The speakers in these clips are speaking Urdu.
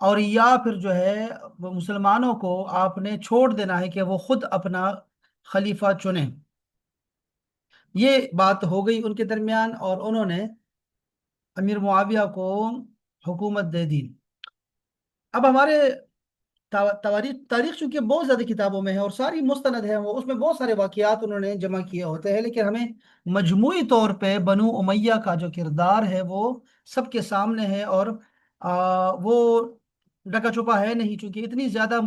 اور یا پھر جو ہے وہ مسلمانوں کو آپ نے چھوڑ دینا ہے کہ وہ خود اپنا خلیفہ چنیں۔ یہ بات ہو گئی ان کے درمیان، اور انہوں نے امیر معاویہ کو حکومت دے دی۔ اب ہمارے تاریخ چونکہ بہت زیادہ کتابوں میں ہے اور ساری مستند ہے، وہ اس میں بہت سارے واقعات انہوں نے جمع کیے ہوتے ہیں، لیکن ہمیں مجموعی طور پہ بنو امیہ کا جو کردار ہے وہ سب کے سامنے ہے، اور وہ ڈکا چھپا ہے نہیں، چونکہ اتنی زیادہ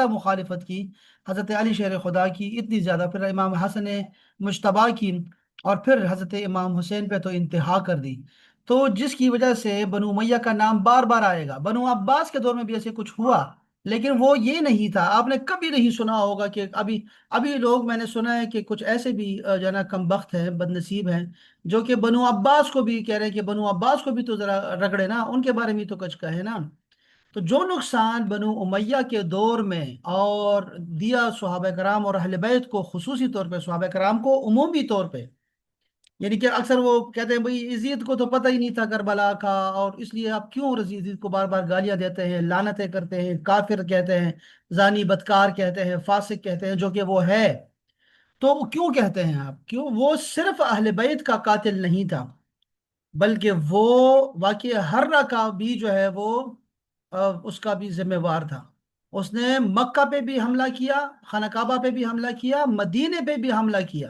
مخالفت کی حضرت علی شیر خدا کی، اتنی زیادہ، پھر امام حسن مجتبیٰ کی، اور پھر حضرت امام حسین پہ تو انتہا کر دی۔ تو جس کی وجہ سے بنو امیہ کا نام بار بار آئے گا۔ بنو عباس کے دور میں بھی ایسے کچھ ہوا، لیکن وہ یہ نہیں تھا، آپ نے کبھی نہیں سنا ہوگا کہ ابھی ابھی لوگ، میں نے سنا ہے کہ کچھ ایسے بھی جو ہے نا کم بخت ہیں، بد نصیب ہیں، جو کہ بنو عباس کو بھی کہہ رہے ہیں کہ بنو عباس کو بھی تو ذرا رگڑے نا، ان کے بارے میں تو کچھ کہے نا۔ تو جو نقصان بنو امیہ کے دور میں اور دیا صحابہ کرام اور اہل بیت کو، خصوصی طور پہ صحابہ کرام کو، عمومی طور پہ، یعنی کہ اکثر وہ کہتے ہیں بھئی یزید کو تو پتہ ہی نہیں تھا کربلا کا، اور اس لیے آپ کیوں یزید کو بار بار گالیاں دیتے ہیں، لعنتیں کرتے ہیں، کافر کہتے ہیں، زانی بدکار کہتے ہیں، فاسق کہتے ہیں، جو کہ وہ ہے۔ تو کیوں کہتے ہیں آپ؟ کیوں؟ وہ صرف اہل بیت کا قاتل نہیں تھا، بلکہ وہ واقعی ہررا کا بھی جو ہے وہ اس کا بھی ذمہ وار تھا۔ اس نے مکہ پہ بھی حملہ کیا، خانہ کعبہ پہ بھی حملہ کیا، مدینے پہ بھی حملہ کیا۔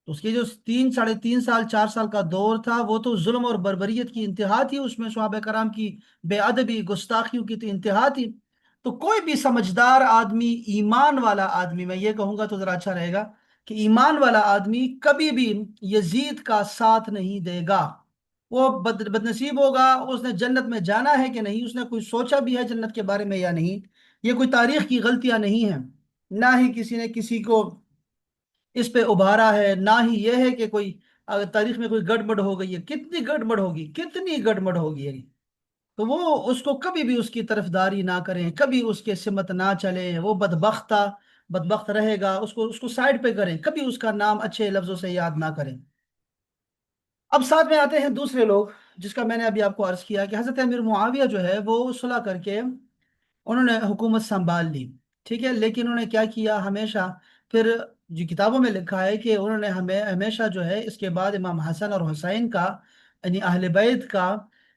اس کے جو 3 ساڑھے 3 سال 4 سال کا دور تھا، وہ تو ظلم اور بربریت کی انتہا تھی، اس میں صحابہ کرام کی بے ادبی گستاخیوں کی تو انتہا تھی۔ تو کوئی بھی سمجھدار آدمی، ایمان والا آدمی، میں یہ کہوں گا تو ذرا اچھا رہے گا کہ ایمان والا آدمی کبھی بھی یزید کا ساتھ نہیں دے گا۔ وہ بد نصیب ہوگا، اس نے جنت میں جانا ہے کہ نہیں، اس نے کوئی سوچا بھی ہے جنت کے بارے میں یا نہیں، یہ کوئی تاریخ کی غلطیاں نہیں ہیں، نہ ہی کسی نے کسی کو اس پہ ابھارا ہے، نہ ہی یہ ہے کہ کوئی تاریخ میں کوئی گڑبڑ ہو گئی ہے۔ کتنی گڑبڑ ہوگی، کتنی گڑبڑ ہوگی ہے۔ تو وہ اس کو کبھی بھی اس کی طرفداری نہ کریں، کبھی اس کے سمت نہ چلیں، وہ بدبخت رہے گا، اس کو سائڈ پہ کریں، کبھی اس کا نام اچھے لفظوں سے یاد نہ کریں۔ اب ساتھ میں آتے ہیں دوسرے لوگ، جس کا میں نے ابھی آپ کو عرض کیا کہ حضرت امیر معاویہ جو ہے وہ صلح کر کے انہوں نے حکومت سنبھال لی، ٹھیک ہے، لیکن انہوں نے کیا کیا ہمیشہ، پھر جو کتابوں میں لکھا ہے کہ انہوں نے ہمیں ہمیشہ جو ہے اس کے بعد امام حسن اور حسین کا، یعنی اہل بیت کا،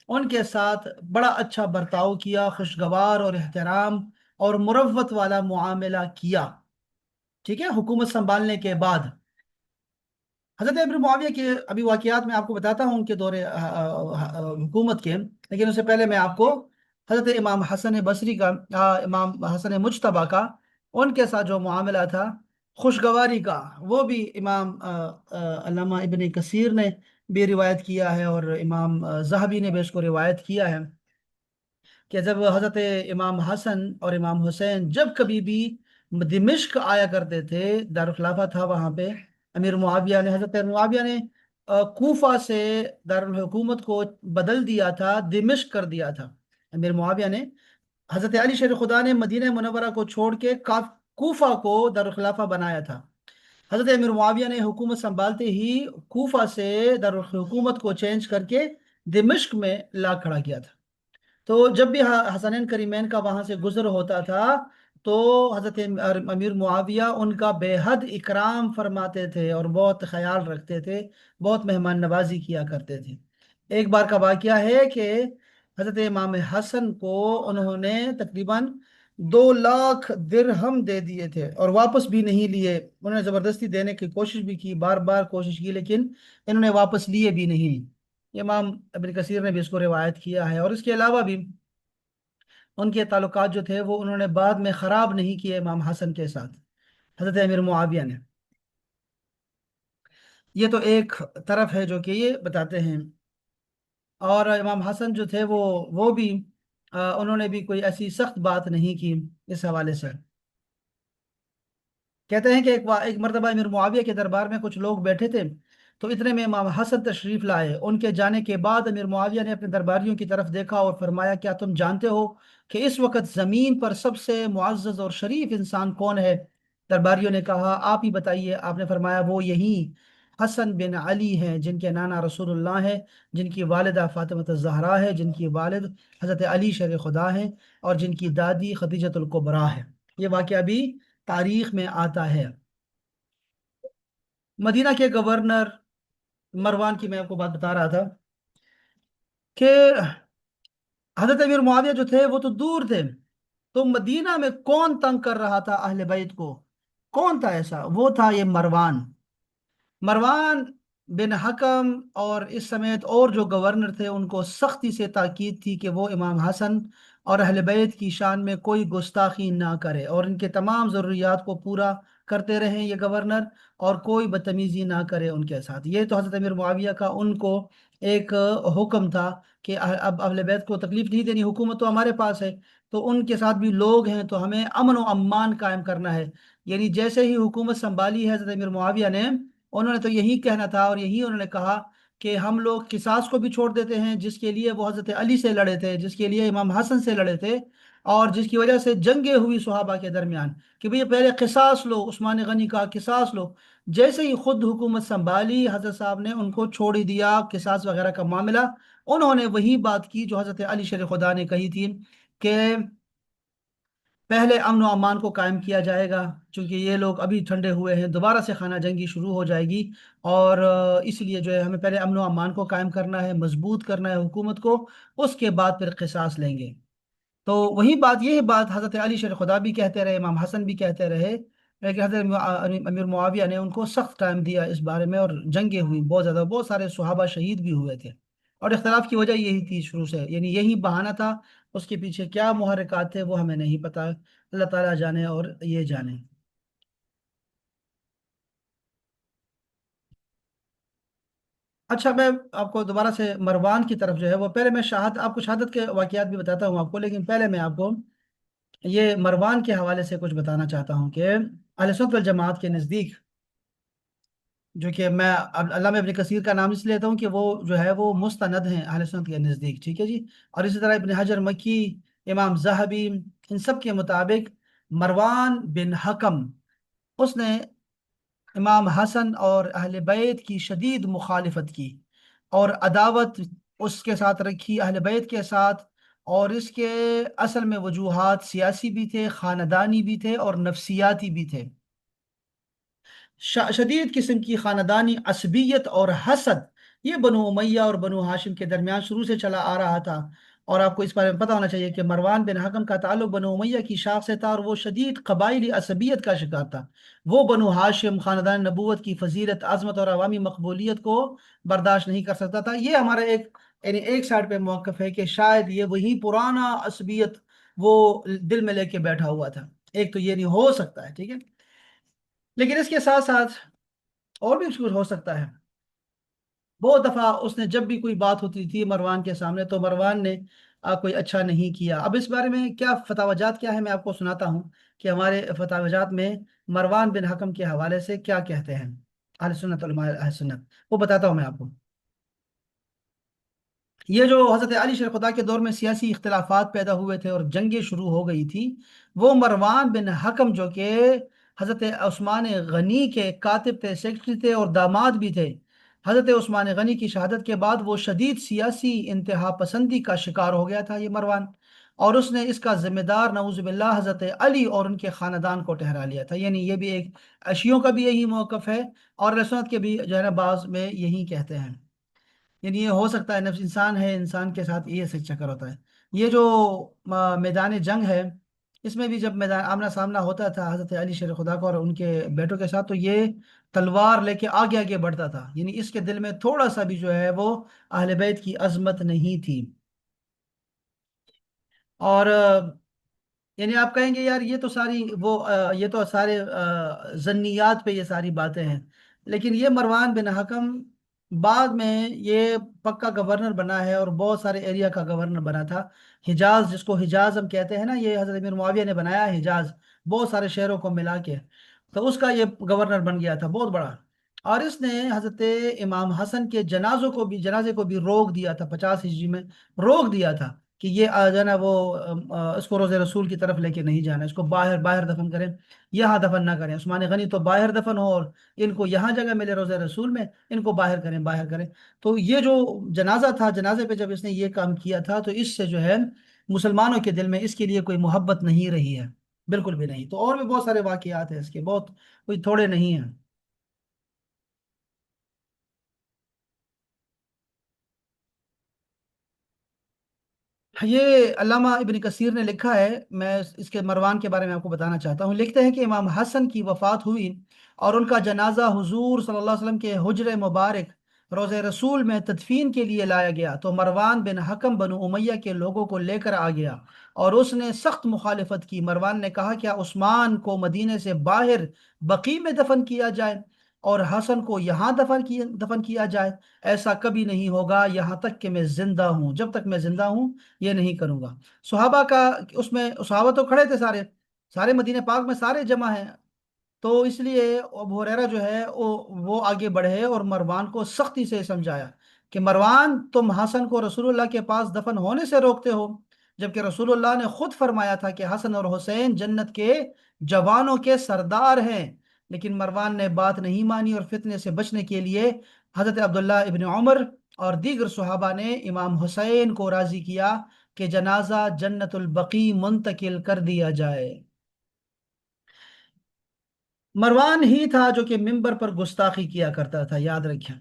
ان کے ساتھ بڑا اچھا برتاؤ کیا، خوشگوار اور احترام اور مروت والا معاملہ کیا، ٹھیک ہے، حکومت سنبھالنے کے بعد۔ حضرت ابن معاویہ کے ابھی واقعات میں آپ کو بتاتا ہوں ان کے دور حکومت کے، لیکن اس سے پہلے میں آپ کو حضرت امام حسن بصری کا، امام حسن مجتبیٰ کا، ان کے ساتھ جو معاملہ تھا خوشگواری کا، وہ بھی امام علامہ ابن کثیر نے بھی روایت کیا ہے، اور امام ذہبی نے بھی اس کو روایت کیا ہے کہ جب حضرت امام حسن اور امام حسین جب کبھی بھی دمشق آیا کرتے تھے، دارالخلافہ تھا وہاں پہ، امیر معاویہ نے، حضرت معاویہ نے کوفہ سے دارالحکومت کو بدل دیا تھا، دمشق کر دیا تھا۔ امیر معاویہ نے، حضرت علی شیر خدا نے مدینہ منورہ کو چھوڑ کے کوفہ کو دارالخلافہ بنایا تھا۔ حضرت امیر معاویہ نے حکومت سنبھالتے ہی کوفہ سے دارالحکومت کو چینج کر کے دمشق میں لا کھڑا کیا تھا۔ تو جب بھی حسنین کریمین کا وہاں سے گزر ہوتا تھا تو حضرت امیر معاویہ ان کا بے حد اکرام فرماتے تھے اور بہت خیال رکھتے تھے، بہت مہمان نوازی کیا کرتے تھے۔ ایک بار کا واقعہ ہے کہ حضرت امام حسن کو انہوں نے تقریباً 2 لاکھ درہم دے دیے تھے اور واپس بھی نہیں لیے۔ انہوں نے زبردستی دینے کی کوشش بھی کی، بار بار کوشش کی، لیکن انہوں نے واپس لیے بھی نہیں۔ امام ابن کثیر نے بھی اس کو روایت کیا ہے، اور اس کے علاوہ بھی ان کے تعلقات جو تھے وہ انہوں نے بعد میں خراب نہیں کیے امام حسن کے ساتھ، حضرت امیر معاویہ نے۔ یہ تو ایک طرف ہے جو کہ یہ بتاتے ہیں، اور امام حسن جو تھے وہ بھی انہوں نے بھی کوئی ایسی سخت بات نہیں کی اس حوالے سے۔ کہتے ہیں کہ ایک مرتبہ امیر معاویہ کے دربار میں کچھ لوگ بیٹھے تھے، تو اتنے میں امام حسن تشریف لائے۔ ان کے جانے کے بعد امیر معاویہ نے اپنے درباریوں کی طرف دیکھا اور فرمایا، کیا تم جانتے ہو کہ اس وقت زمین پر سب سے معزز اور شریف انسان کون ہے؟ درباریوں نے کہا، آپ ہی بتائیے۔ آپ نے فرمایا، وہ یہی حسن بن علی ہیں جن کے نانا رسول اللہ ہیں، جن کی والدہ فاطمہ الزہرا ہے، جن کی والد حضرت علی شر خدا ہیں، اور جن کی دادی خدیجۃ الکبریٰ ہے۔ یہ واقعہ بھی تاریخ میں آتا ہے۔ مدینہ کے گورنر مروان کی میں آپ کو بات بتا رہا تھا کہ حضرت امیر معاویہ جو تھے وہ تو دور تھے، تو مدینہ میں کون تنگ کر رہا تھا اہل بیت کو؟ کون تھا ایسا؟ وہ تھا یہ مروان۔ مروان بن حکم اور اس سمیت اور جو گورنر تھے ان کو سختی سے تاکید تھی کہ وہ امام حسن اور اہل بیت کی شان میں کوئی گستاخی نہ کرے اور ان کے تمام ضروریات کو پورا کرتے رہیں یہ گورنر، اور کوئی بدتمیزی نہ کرے ان کے ساتھ۔ یہ تو حضرت امیر معاویہ کا ان کو ایک حکم تھا کہ اب اہل بیت کو تکلیف نہیں دینی، حکومت تو ہمارے پاس ہے، تو ان کے ساتھ بھی لوگ ہیں تو ہمیں امن و امان قائم کرنا ہے۔ یعنی جیسے ہی حکومت سنبھالی ہے حضرت امیر معاویہ نے، انہوں نے تو یہی کہنا تھا اور یہی انہوں نے کہا کہ ہم لوگ قصاص کو بھی چھوڑ دیتے ہیں، جس کے لیے وہ حضرت علی سے لڑے تھے، جس کے لیے امام حسن سے لڑے تھے، اور جس کی وجہ سے جنگیں ہوئی صحابہ کے درمیان کہ بھئی پہلے قصاص لو، عثمان غنی کا قصاص لو۔ جیسے ہی خود حکومت سنبھالی حضرت صاحب نے ان کو چھوڑ ہی دیا قصاص وغیرہ کا معاملہ۔ انہوں نے وہی بات کی جو حضرت علی شر خدا نے کہی تھی کہ پہلے امن و امان کو قائم کیا جائے گا، چونکہ یہ لوگ ابھی ٹھنڈے ہوئے ہیں، دوبارہ سے خانہ جنگی شروع ہو جائے گی، اور اس لیے جو ہے ہمیں پہلے امن و امان کو قائم کرنا ہے، مضبوط کرنا ہے حکومت کو، اس کے بعد پھر قصاص لیں گے۔ تو وہی بات، یہی بات حضرت علی شر خدا بھی کہتے رہے، امام حسن بھی کہتے رہے، لیکن حضرت امیر معاویہ نے ان کو سخت ٹائم دیا اس بارے میں، اور جنگیں ہوئی بہت زیادہ، بہت سارے صحابہ شہید بھی ہوئے تھے، اور اختلاف کی وجہ یہی تھی شروع سے، یعنی یہی بہانہ تھا۔ اس کے پیچھے کیا محرکات تھے وہ ہمیں نہیں پتہ، اللہ تعالیٰ جانے اور یہ جانے۔ اچھا، میں آپ کو دوبارہ سے مروان کی طرف جو ہے وہ، پہلے میں آپ کو شہادت کے واقعات بھی بتاتا ہوں آپ کو، لیکن پہلے میں آپ کو یہ مروان کے حوالے سے کچھ بتانا چاہتا ہوں کہ اہل سنت والجماعت کے نزدیک، جو کہ میں اب علامہ ابن کثیر کا نام اس لیے لیتا ہوں کہ وہ جو ہے وہ مستند ہیں اہل سنت کے نزدیک، ٹھیک ہے جی، اور اسی طرح ابن حجر مکی، امام زاہبی، ان سب کے مطابق مروان بن حکم، اس نے امام حسن اور اہل بیت کی شدید مخالفت کی اور عداوت اس کے ساتھ رکھی، اہل بیت کے ساتھ، اور اس کے اصل میں وجوہات سیاسی بھی تھے، خاندانی بھی تھے، اور نفسیاتی بھی تھے۔ شدید قسم کی خاندانی عصبیت اور حسد، یہ بنو امیہ اور بنو ہاشم کے درمیان شروع سے چلا آ رہا تھا، اور آپ کو اس بارے میں پتہ ہونا چاہیے کہ مروان بن حکم کا تعلق بنو امیہ کی شاخ سے تھا، اور وہ شدید قبائلی عصبیت کا شکار تھا۔ وہ بنو ہاشم خاندان نبوت کی فضیلت، عظمت اور عوامی مقبولیت کو برداشت نہیں کر سکتا تھا۔ یہ ہمارا ایک، یعنی ایک سائڈ پہ موقف ہے کہ شاید یہ وہی پرانا عصبیت وہ دل میں لے کے بیٹھا ہوا تھا، ایک تو یہ نہیں ہو سکتا ہے، ٹھیک ہے، لیکن اس کے ساتھ ساتھ اور بھی کچھ ہو سکتا ہے۔ بہت دفعہ اس نے جب بھی کوئی بات ہوتی تھی مروان کے سامنے تو مروان نے کوئی اچھا نہیں کیا۔ اب اس بارے میں کیا فتویٰ جات کیا ہے میں آپ کو سناتا ہوں کہ ہمارے فتویٰ جات میں مروان بن حکم کے حوالے سے کیا کہتے ہیں اہل سنت، علماء اہل سنت، وہ بتاتا ہوں میں آپ کو۔ یہ جو حضرت علی شر خدا کے دور میں سیاسی اختلافات پیدا ہوئے تھے اور جنگیں شروع ہو گئی تھی، وہ مروان بن حکم جو کہ حضرت عثمان غنی کے کاتب تھے، سیکرٹری تھے اور داماد بھی تھے، حضرت عثمان غنی کی شہادت کے بعد وہ شدید سیاسی انتہا پسندی کا شکار ہو گیا تھا یہ مروان، اور اس نے اس کا ذمہ دار نعوذ باللہ حضرت علی اور ان کے خاندان کو ٹھہرا لیا تھا۔ یعنی یہ بھی ایک، شیعوں کا بھی یہی موقف ہے، اور رسولت کے بھی جو ہے نا بعض میں یہی کہتے ہیں۔ یعنی یہ ہو سکتا ہے، نفس انسان ہے، انسان کے ساتھ یہ سے چکر ہوتا ہے۔ یہ جو میدان جنگ ہے، اس میں بھی جب میدان آمنا سامنا ہوتا تھا حضرت علی شیر خدا کو اور ان کے بیٹوں کے ساتھ، تو یہ تلوار لے کے آگے آگے بڑھتا تھا، یعنی اس کے دل میں تھوڑا سا بھی جو ہے وہ اہل بیت کی عظمت نہیں تھی۔ اور یعنی آپ کہیں گے یار یہ تو ساری وہ یہ تو سارے ظنیات پہ یہ ساری باتیں ہیں، لیکن یہ مروان بن حکم بعد میں یہ پکا گورنر بنا ہے اور بہت سارے ایریا کا گورنر بنا تھا۔ حجاز، جس کو حجاز ہم کہتے ہیں نا، یہ حضرت امیر معاویہ نے بنایا ہے حجاز، بہت سارے شہروں کو ملا کے، تو اس کا یہ گورنر بن گیا تھا بہت بڑا، اور اس نے حضرت امام حسن کے جنازے کو بھی روک دیا تھا، 50 ہجری میں روک دیا تھا، کہ یہ جو ہے نا وہ اس کو روزہ رسول کی طرف لے کے نہیں جانا، اس کو باہر باہر دفن کریں، یہاں دفن نہ کریں، عثمان غنی تو باہر دفن ہو اور ان کو یہاں جگہ ملے روزہ رسول میں، ان کو باہر کریں باہر کریں۔ تو یہ جو جنازہ تھا، جنازے پہ جب اس نے یہ کام کیا تھا تو اس سے جو ہے مسلمانوں کے دل میں اس کے لیے کوئی محبت نہیں رہی ہے، بالکل بھی نہیں۔ تو اور بھی بہت سارے واقعات ہیں اس کے، بہت، کوئی تھوڑے نہیں ہیں۔ یہ علامہ ابن کثیر نے لکھا ہے، میں اس کے مروان کے بارے میں آپ کو بتانا چاہتا ہوں۔ لکھتے ہیں کہ امام حسن کی وفات ہوئی اور ان کا جنازہ حضور صلی اللہ علیہ وسلم کے حجر مبارک روضہ رسول میں تدفین کے لیے لایا گیا تو مروان بن حکم بنو امیہ کے لوگوں کو لے کر آ گیا اور اس نے سخت مخالفت کی۔ مروان نے کہا کیا عثمان کو مدینے سے باہر بقیع میں دفن کیا جائے اور حسن کو یہاں دفن کیا جائے؟ ایسا کبھی نہیں ہوگا یہاں تک کہ میں زندہ ہوں، جب تک میں زندہ ہوں یہ نہیں کروں گا۔ صحابہ کا، اس میں صحابہ تو کھڑے تھے سارے، سارے مدینہ پاک میں سارے جمع ہیں، تو اس لیے ابو ہریرہ جو ہے وہ آگے بڑھے اور مروان کو سختی سے سمجھایا کہ مروان تم حسن کو رسول اللہ کے پاس دفن ہونے سے روکتے ہو، جبکہ رسول اللہ نے خود فرمایا تھا کہ حسن اور حسین جنت کے جوانوں کے سردار ہیں۔ لیکن مروان نے بات نہیں مانی اور فتنے سے بچنے کے لیے حضرت عبداللہ ابن عمر اور دیگر صحابہ نے امام حسین کو راضی کیا کہ جنازہ جنت البقیع منتقل کر دیا جائے۔ مروان ہی تھا جو کہ ممبر پر گستاخی کیا کرتا تھا، یاد رکھیں۔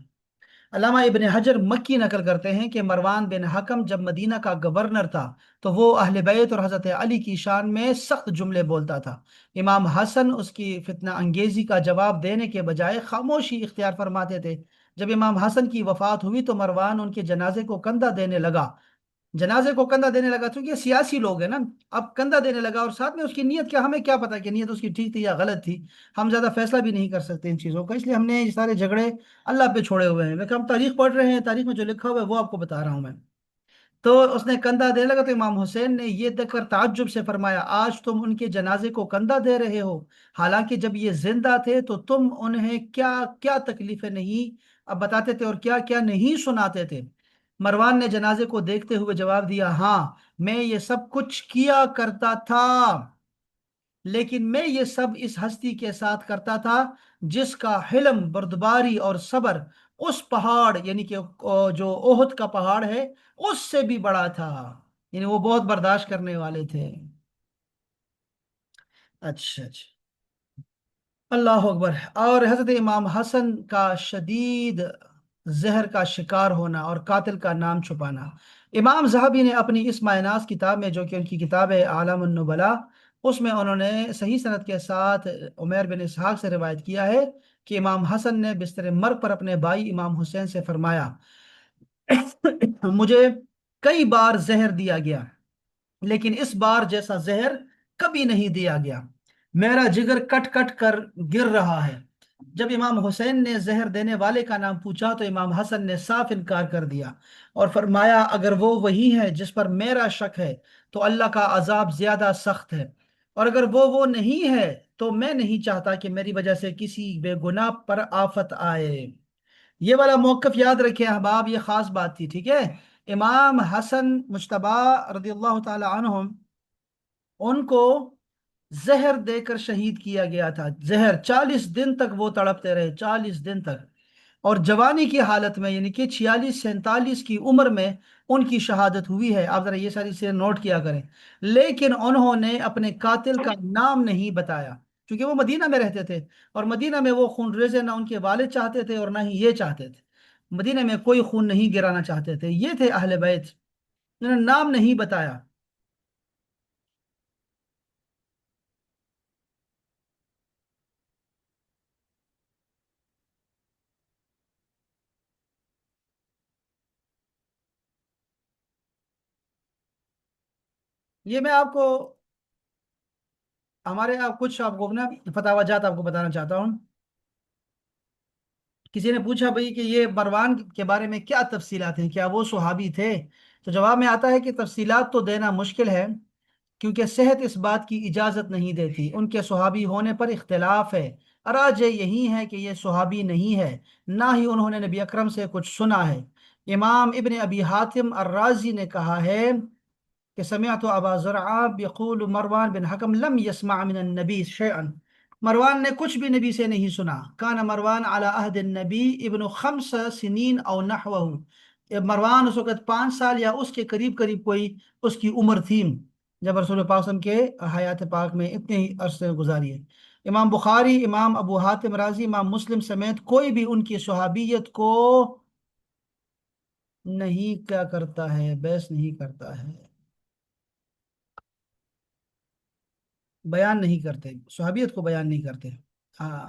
علامہ ابن حجر مکی نقل کرتے ہیں کہ مروان بن حکم جب مدینہ کا گورنر تھا تو وہ اہل بیت اور حضرت علی کی شان میں سخت جملے بولتا تھا۔ امام حسن اس کی فتنہ انگیزی کا جواب دینے کے بجائے خاموشی اختیار فرماتے تھے۔ جب امام حسن کی وفات ہوئی تو مروان ان کے جنازے کو کندھا دینے لگا، جنازے کو کندھا دینے لگا کیونکہ یہ سیاسی لوگ ہیں نا، اب کندھا دینے لگا، اور ساتھ میں اس کی نیت کیا، ہمیں کیا پتا کہ نیت اس کی ٹھیک تھی یا غلط تھی، ہم زیادہ فیصلہ بھی نہیں کر سکتے ان چیزوں کا، اس لیے ہم نے یہ سارے جھگڑے اللہ پہ چھوڑے ہوئے ہیں، لیکن ہم تاریخ پڑھ رہے ہیں، تاریخ میں جو لکھا ہوا ہے وہ آپ کو بتا رہا ہوں میں۔ تو اس نے کندھا دینے لگا تو امام حسین نے یہ دیکھ کر تعجب سے فرمایا آج تم ان کے جنازے کو کندھا دے رہے ہو، حالانکہ جب یہ زندہ تھے تو تم انہیں کیا کیا تکلیفیں نہیں اب بتاتے تھے اور کیا کیا نہیں سناتے تھے۔ مروان نے جنازے کو دیکھتے ہوئے جواب دیا ہاں، میں یہ سب کچھ کیا کرتا تھا، لیکن میں یہ سب اس ہستی کے ساتھ کرتا تھا جس کا حلم، بردباری اور صبر اس پہاڑ یعنی کہ جو احد کا پہاڑ ہے اس سے بھی بڑا تھا، یعنی وہ بہت برداشت کرنے والے تھے۔ اچھا اچھا، اللہ اکبر۔ اور حضرت امام حسن کا شدید زہر کا شکار ہونا اور قاتل کا نام چھپانا، امام زہبی نے اپنی اس مائناز کتاب میں جو کہ ان کی کتاب ہے اعلام النبلاء، اس میں انہوں نے صحیح سند کے ساتھ عمیر بن اسحاق سے روایت کیا ہے کہ امام حسن نے بستر مرگ پر اپنے بھائی امام حسین سے فرمایا مجھے کئی بار زہر دیا گیا لیکن اس بار جیسا زہر کبھی نہیں دیا گیا، میرا جگر کٹ کٹ کر گر رہا ہے۔ جب امام حسین نے زہر دینے والے کا نام پوچھا تو امام حسن نے صاف انکار کر دیا اور فرمایا اگر وہ وہی ہے جس پر میرا شک ہے تو اللہ کا عذاب زیادہ سخت ہے، اور اگر وہ نہیں ہے تو میں نہیں چاہتا کہ میری وجہ سے کسی بے گناہ پر آفت آئے۔ یہ والا موقف یاد رکھیں احباب، یہ خاص بات تھی، ٹھیک ہے۔ امام حسن مجتبی رضی اللہ تعالی عنہم، ان کو زہر دے کر شہید کیا گیا تھا، زہر 40 دن تک وہ تڑپتے رہے، 40 دن تک، اور جوانی کی حالت میں یعنی کہ 46 47 کی عمر میں ان کی شہادت ہوئی ہے، آپ ذرا یہ ساری چیزیں نوٹ کیا کریں۔ لیکن انہوں نے اپنے قاتل کا نام نہیں بتایا کیونکہ وہ مدینہ میں رہتے تھے، اور مدینہ میں وہ خون ریزے نہ ان کے والد چاہتے تھے اور نہ ہی یہ چاہتے تھے، مدینہ میں کوئی خون نہیں گرانا چاہتے تھے، یہ تھے اہل بیت، انہوں نے نام نہیں بتایا۔ یہ میں آپ کو ہمارے آپ کچھ آپ کو نا فتاوی جات آپ کو بتانا چاہتا ہوں۔ کسی نے پوچھا بھائی کہ یہ مروان کے بارے میں کیا تفصیلات ہیں، کیا وہ صحابی تھے؟ تو جواب میں آتا ہے کہ تفصیلات تو دینا مشکل ہے کیونکہ صحت اس بات کی اجازت نہیں دیتی، ان کے صحابی ہونے پر اختلاف ہے، راجح یہی ہے کہ یہ صحابی نہیں ہے، نہ ہی انہوں نے نبی اکرم سے کچھ سنا ہے۔ امام ابن ابی حاتم الرازی نے کہا ہے کہ سمعت ابا زرعہ یقول مروان بن حکم لم یسمع من النبی شیئا، مروان نے کچھ بھی نبی سے نہیں سنا. کان مروان علی عہد النبی ابن 5 سنین او نحوہ، مروان اس وقت 5 سال یا اس کے قریب قریب کوئی اس کی عمر تھی جب رسول پاک صلی اللہ علیہ وسلم کے حیات پاک میں اتنے ہی عرصے گزاری ہے. امام بخاری، امام ابو حاتم رازی، امام مسلم سمیت کوئی بھی ان کی صحابیت کو نہیں کیا کرتا ہے، بحث نہیں کرتا ہے، بیان نہیں کرتے، صحابیت کو بیان نہیں کرتے. ہاں،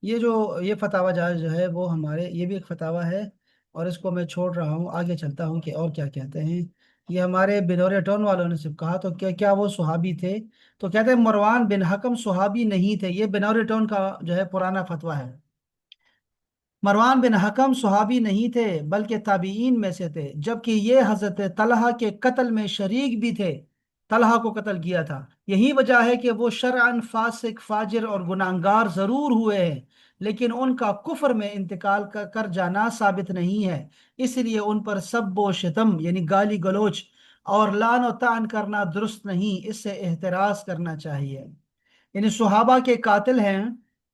یہ فتاوی جائز جو ہے وہ ہمارے یہ بھی ایک فتاوی ہے، اور اس کو میں چھوڑ رہا ہوں، آگے چلتا ہوں کہ اور کیا کہتے ہیں. یہ ہمارے بنور ٹون والوں نے صرف کہا، تو کیا کیا وہ صحابی تھے؟ تو کہتے ہیں مروان بن حکم صحابی نہیں تھے. یہ بنور ٹون کا جو ہے پرانا فتویٰ ہے. مروان بن حکم صحابی نہیں تھے بلکہ تابعین میں سے تھے، جبکہ یہ حضرت طلحہ کے قتل میں شریک بھی تھے، طلحہ کو قتل کیا تھا. یہی وجہ ہے کہ وہ شرعاً فاسق، فاجر اور گناہگار ضرور ہوئے ہیں، لیکن ان کا کفر میں انتقال کر جانا ثابت نہیں ہے. اس لیے ان پر سب و شتم یعنی گالی گلوچ اور لعن و طعن کرنا درست نہیں، اس سے احتراز کرنا چاہیے. یعنی صحابہ کے قاتل ہیں،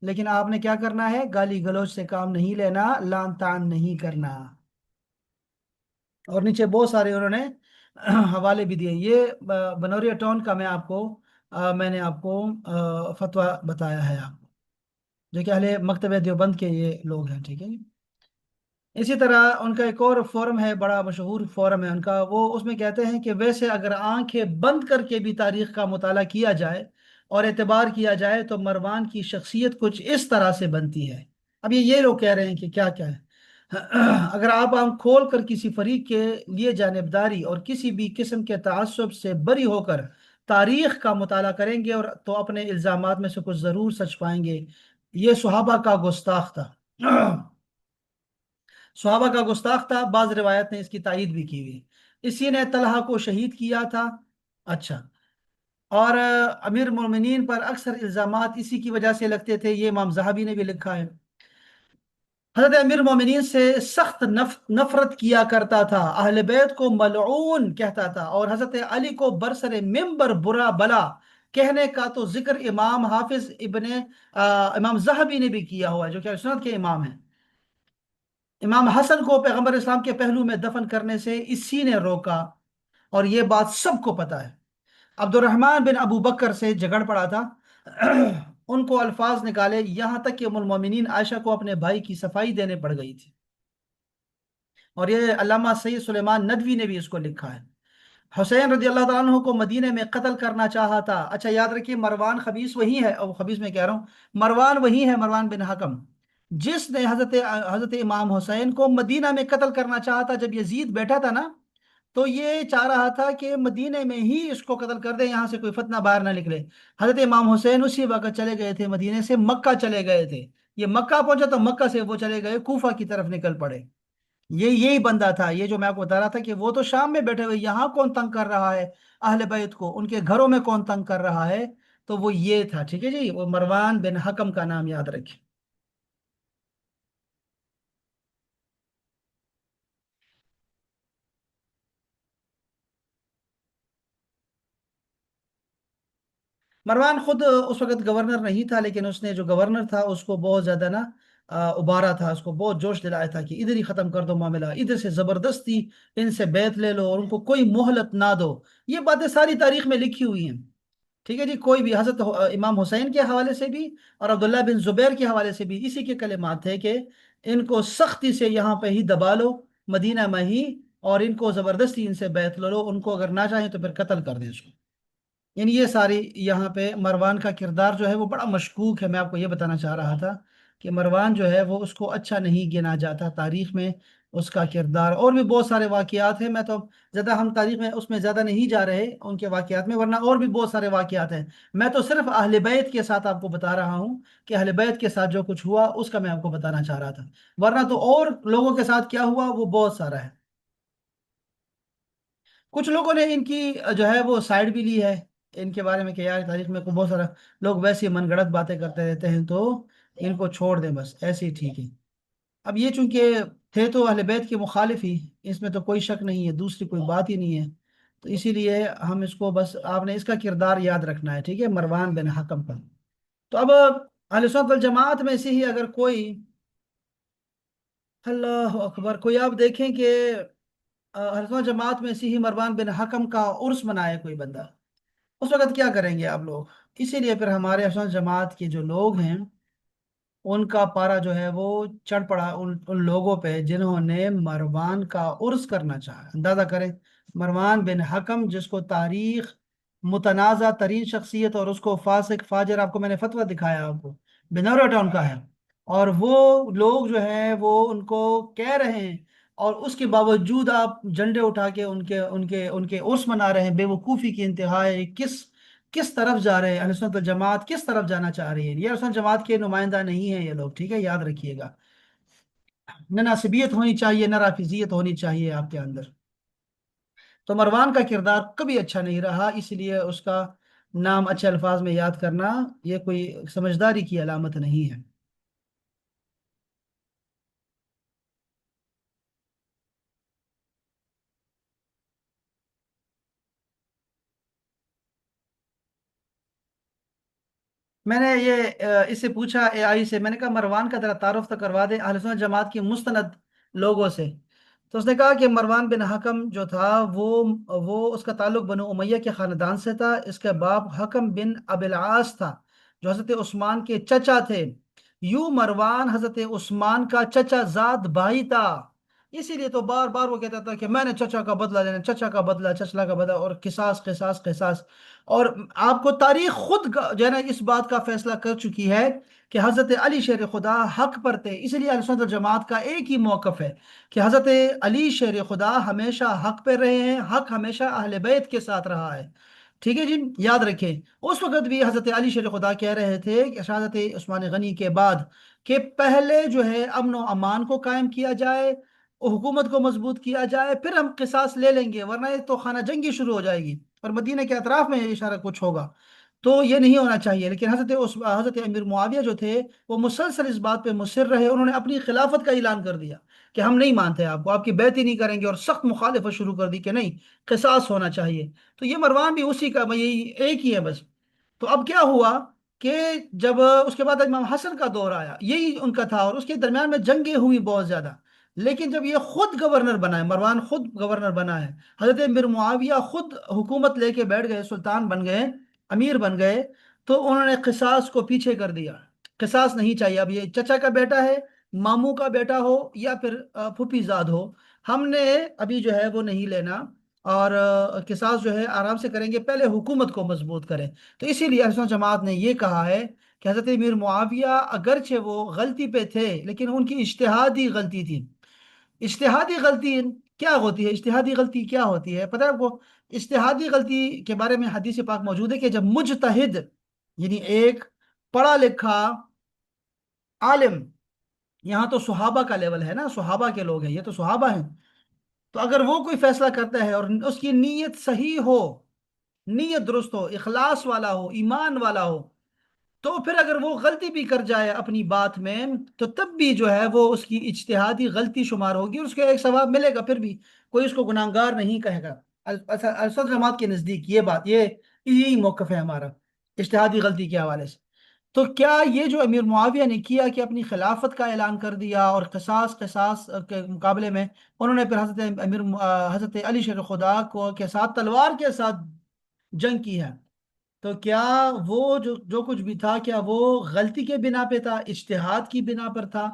لیکن آپ نے کیا کرنا ہے؟ گالی گلوچ سے کام نہیں لینا، لعن طعن نہیں کرنا. اور نیچے بہت سارے انہوں نے حوالے بھی دیے. یہ بنوریہ ٹاؤن کا میں نے آپ کو فتویٰ بتایا ہے آپ کو، جو کہ اہل مکتبہ دیوبند کے یہ لوگ ہیں. ٹھیک ہے جی. اسی طرح ان کا ایک اور فورم ہے، بڑا مشہور فورم ہے ان کا، وہ اس میں کہتے ہیں کہ ویسے اگر آنکھیں بند کر کے بھی تاریخ کا مطالعہ کیا جائے اور اعتبار کیا جائے تو مروان کی شخصیت کچھ اس طرح سے بنتی ہے. اب یہ لوگ کہہ رہے ہیں کہ کیا کیا ہے. اگر آپ آنکھ کھول کر کسی فریق کے لیے جانبداری اور کسی بھی قسم کے تعصب سے بری ہو کر تاریخ کا مطالعہ کریں گے اور تو اپنے الزامات میں سے کچھ ضرور سچ پائیں گے. یہ صحابہ کا گستاخ تھا. صحابہ کا گستاخ تھا. بعض روایت نے اس کی تائید بھی کی ہوئی. اسی نے طلحہ کو شہید کیا تھا. اچھا. اور امیر المومنین پر اکثر الزامات اسی کی وجہ سے لگتے تھے، یہ امام زاہبی نے بھی لکھا ہے. حضرت امیر المومنین سے سخت نفرت کیا کرتا تھا، اہل بیت کو ملعون کہتا تھا، اور حضرت علی کو برسر ممبر برا بلا کہنے کا تو ذکر امام حافظ امام زاہبی نے بھی کیا ہوا ہے، جو کہ سنت کے امام ہیں. امام حسن کو پیغمبر اسلام کے پہلو میں دفن کرنے سے اسی نے روکا، اور یہ بات سب کو پتا ہے. عبد الرحمن بن ابو بکر سے جھگڑ پڑا تھا. ان کو الفاظ نکالے، یہاں تک کہ ام المومنین عائشہ کو اپنے بھائی کی صفائی دینے پڑ گئی تھی. اور یہ علامہ سید سلیمان ندوی نے بھی اس کو لکھا ہے. حسین رضی اللہ تعالیٰ عنہ کو مدینے میں قتل کرنا چاہا تھا. اچھا یاد رکھیے، مروان خبیث وہی ہے، اور خبیث میں کہہ رہا ہوں، مروان وہی ہے، مروان بن حکم، جس نے حضرت امام حسین کو مدینہ میں قتل کرنا چاہا تھا. جب یزید بیٹھا تھا نا، تو یہ چاہ رہا تھا کہ مدینے میں ہی اس کو قتل کر دے، یہاں سے کوئی فتنہ باہر نہ نکلے. حضرت امام حسین اسی وقت چلے گئے تھے، مدینے سے مکہ چلے گئے تھے. یہ مکہ پہنچا تو مکہ سے وہ چلے گئے کوفہ کی طرف نکل پڑے. یہی بندہ تھا، یہ جو میں آپ کو بتا رہا تھا کہ وہ تو شام میں بیٹھے ہوئے، یہاں کون تنگ کر رہا ہے اہل بیت کو، ان کے گھروں میں کون تنگ کر رہا ہے. تو وہ یہ تھا. ٹھیک ہے جی. وہ مروان بن حکم کا نام یاد رکھیں. مروان خود اس وقت گورنر نہیں تھا، لیکن اس نے جو گورنر تھا اس کو بہت زیادہ نا ابارا تھا، اس کو بہت جوش دلایا تھا کہ ادھر ہی ختم کر دو معاملہ، ادھر سے زبردستی ان سے بیعت لے لو اور ان کو کوئی مہلت نہ دو. یہ باتیں ساری تاریخ میں لکھی ہوئی ہیں. ٹھیک ہے جی. کوئی بھی حضرت امام حسین کے حوالے سے بھی اور عبداللہ بن زبیر کے حوالے سے بھی اسی کے کلمات تھے کہ ان کو سختی سے یہاں پہ ہی دبا لو، مدینہ میں ہی، اور ان کو زبردستی ان سے بیعت لے لو، ان کو اگر نہ چاہیں تو پھر قتل کر دیں اس کو. یعنی یہ ساری یہاں پہ مروان کا کردار جو ہے وہ بڑا مشکوک ہے. میں آپ کو یہ بتانا چاہ رہا تھا کہ مروان جو ہے وہ اس کو اچھا نہیں گنا جاتا تاریخ میں. اس کا کردار اور بھی بہت سارے واقعات ہیں، میں تو زیادہ ہم تاریخ میں اس میں زیادہ نہیں جا رہے ان کے واقعات میں، ورنہ اور بھی بہت سارے واقعات ہیں. میں تو صرف اہل بیت کے ساتھ آپ کو بتا رہا ہوں کہ اہل بیت کے ساتھ جو کچھ ہوا اس کا میں آپ کو بتانا چاہ رہا تھا، ورنہ تو اور لوگوں کے ساتھ کیا ہوا وہ بہت سارا ہے. کچھ لوگوں نے ان کی جو ہے وہ سائڈ بھی لی ہے ان کے بارے میں کہ یار تاریخ میں کو بہت سارا لوگ ویسی من گڑت باتیں کرتے رہتے ہیں، تو ان کو چھوڑ دیں بس ایسے ہی ٹھیک ہے. اب یہ چونکہ تھے تو اہل بیت کے مخالف ہی، اس میں تو کوئی شک نہیں ہے، دوسری کوئی بات ہی نہیں ہے. تو اسی لیے ہم اس کو بس آپ نے اس کا کردار یاد رکھنا ہے، ٹھیک ہے، مروان بن حکم کا۔ تو اب اہل سنت والجماعت میں سے ہی اگر کوئی، اللہ اکبر، کوئی آپ دیکھیں کہ اہل سنت والجماعت میں سے ہی مروان بن حکم کا عرس منائے کوئی بندہ، اس وقت کیا کریں گے آپ لوگ؟ اسی لیے پھر ہمارے اہل سنت والجماعت کے جو لوگ ہیں ان کا پارا جو ہے وہ چڑھ پڑا ان لوگوں پہ جنہوں نے مروان کا عرس کرنا چاہا۔ اندازہ کریں، مروان بن حکم جس کو تاریخ متنازع ترین شخصیت، اور اس کو فاسق فاجر، آپ کو میں نے فتویٰ دکھایا آپ کو، بنور ٹاؤن کا ہے، اور وہ لوگ جو ہیں وہ ان کو کہہ رہے ہیں، اور اس کے باوجود آپ جھنڈے اٹھا کے ان کے عرس منا رہے ہیں، بے وقوفی کی انتہا ہے۔ کس طرف جا رہے ہیں؟ اہل سنت والجماعت کس طرف جانا چاہ رہی ہے؟ یہ اہل سنت جماعت کے نمائندہ نہیں ہیں یہ لوگ، ٹھیک ہے، یاد رکھیے گا۔ نہ ناسبیت ہونی چاہیے، نہ رافضیت ہونی چاہیے آپ کے اندر۔ تو مروان کا کردار کبھی اچھا نہیں رہا، اس لیے اس کا نام اچھے الفاظ میں یاد کرنا یہ کوئی سمجھداری کی علامت نہیں ہے۔ میں نے یہ اس سے پوچھا اے آئی سے، میں نے کہا مروان کا ذرا تعارف تو کروا دے اہل سنت جماعت کی مستند لوگوں سے۔ تو اس نے کہا کہ مروان بن حکم جو تھا وہ اس کا تعلق بنو امیہ کے خاندان سے تھا، اس کے باپ حکم بن ابی العاص تھا جو حضرت عثمان کے چچا تھے، یوں مروان حضرت عثمان کا چچا زاد بھائی تھا۔ اسی لیے تو بار بار وہ کہتا تھا کہ میں نے چچا کا بدلہ لینا، چچا کا بدلہ، چچا کا بدلہ، اور قصاص قصاص قصاص۔ اور آپ کو تاریخ خود جو ہے نا اس بات کا فیصلہ کر چکی ہے کہ حضرت علی شیر خدا حق پر تھے، اس لیے اہل سنت والجماعت کا ایک ہی موقف ہے کہ حضرت علی شیر خدا ہمیشہ حق پہ رہے ہیں، حق ہمیشہ اہل بیت کے ساتھ رہا ہے، ٹھیک ہے جی، یاد رکھیں۔ اس وقت بھی حضرت علی شیر خدا کہہ رہے تھے کہ شہادت عثمان غنی کے بعد کہ پہلے جو ہے امن و امان کو قائم کیا جائے، حکومت کو مضبوط کیا جائے، پھر ہم قصاص لے لیں گے، ورنہ یہ تو خانہ جنگی شروع ہو جائے گی، اور مدینہ کے اطراف میں یہ اشارہ کچھ ہوگا، تو یہ نہیں ہونا چاہیے۔ لیکن حضرت امیر معاویہ جو تھے وہ مسلسل اس بات پہ مصر رہے، انہوں نے اپنی خلافت کا اعلان کر دیا کہ ہم نہیں مانتے آپ کو، آپ کی بیعت ہی نہیں کریں گے، اور سخت مخالفت شروع کر دی کہ نہیں، قصاص ہونا چاہیے۔ تو یہ مروان بھی اسی کا یہی ایک ہی ہے بس۔ تو اب کیا ہوا کہ جب اس کے بعد امام حسن کا دور آیا، یہی ان کا تھا، اور اس کے درمیان میں جنگیں ہوئی بہت زیادہ، لیکن جب یہ خود گورنر بنا ہے، مروان خود گورنر بنا ہے، حضرت امیر معاویہ خود حکومت لے کے بیٹھ گئے، سلطان بن گئے، امیر بن گئے، تو انہوں نے قصاص کو پیچھے کر دیا۔ قصاص نہیں چاہیے، اب یہ چچا کا بیٹا ہے، ماموں کا بیٹا ہو یا پھر پھوپھی زاد ہو، ہم نے ابھی جو ہے وہ نہیں لینا، اور قصاص جو ہے آرام سے کریں گے، پہلے حکومت کو مضبوط کریں۔ تو اسی لیے اہل سنت جماعت نے یہ کہا ہے کہ حضرت امیر معاویہ اگرچہ وہ غلطی پہ تھے لیکن ان کی اجتہادی غلطی تھی۔ اجتہادی غلطی کیا ہوتی ہے؟ اجتہادی غلطی کیا ہوتی ہے پتہ ہے آپ کو؟ اجتہادی غلطی کے بارے میں حدیث پاک موجود ہے کہ جب مجتہد، یعنی ایک پڑھا لکھا عالم، یہاں تو صحابہ کا لیول ہے نا، صحابہ کے لوگ ہیں، یہ تو صحابہ ہیں، تو اگر وہ کوئی فیصلہ کرتا ہے اور اس کی نیت صحیح ہو، نیت درست ہو، اخلاص والا ہو، ایمان والا ہو، تو پھر اگر وہ غلطی بھی کر جائے اپنی بات میں، تو تب بھی جو ہے وہ اس کی اجتہادی غلطی شمار ہوگی، اور اس کو ایک ثواب ملے گا، پھر بھی کوئی اس کو گناہگار نہیں کہے گا۔ اسد جماعت کے نزدیک یہ بات، یہ یہی موقف ہے ہمارا اجتہادی غلطی کے حوالے سے۔ تو کیا یہ جو امیر معاویہ نے کیا کہ اپنی خلافت کا اعلان کر دیا، اور قصاص قصاص کے مقابلے میں انہوں نے پھر حضرت علی شیر خدا کو کے ساتھ تلوار کے ساتھ جنگ کی ہے، تو کیا وہ جو کچھ بھی تھا، کیا وہ غلطی کے بنا پہ تھا، اجتہاد کی بنا پر تھا؟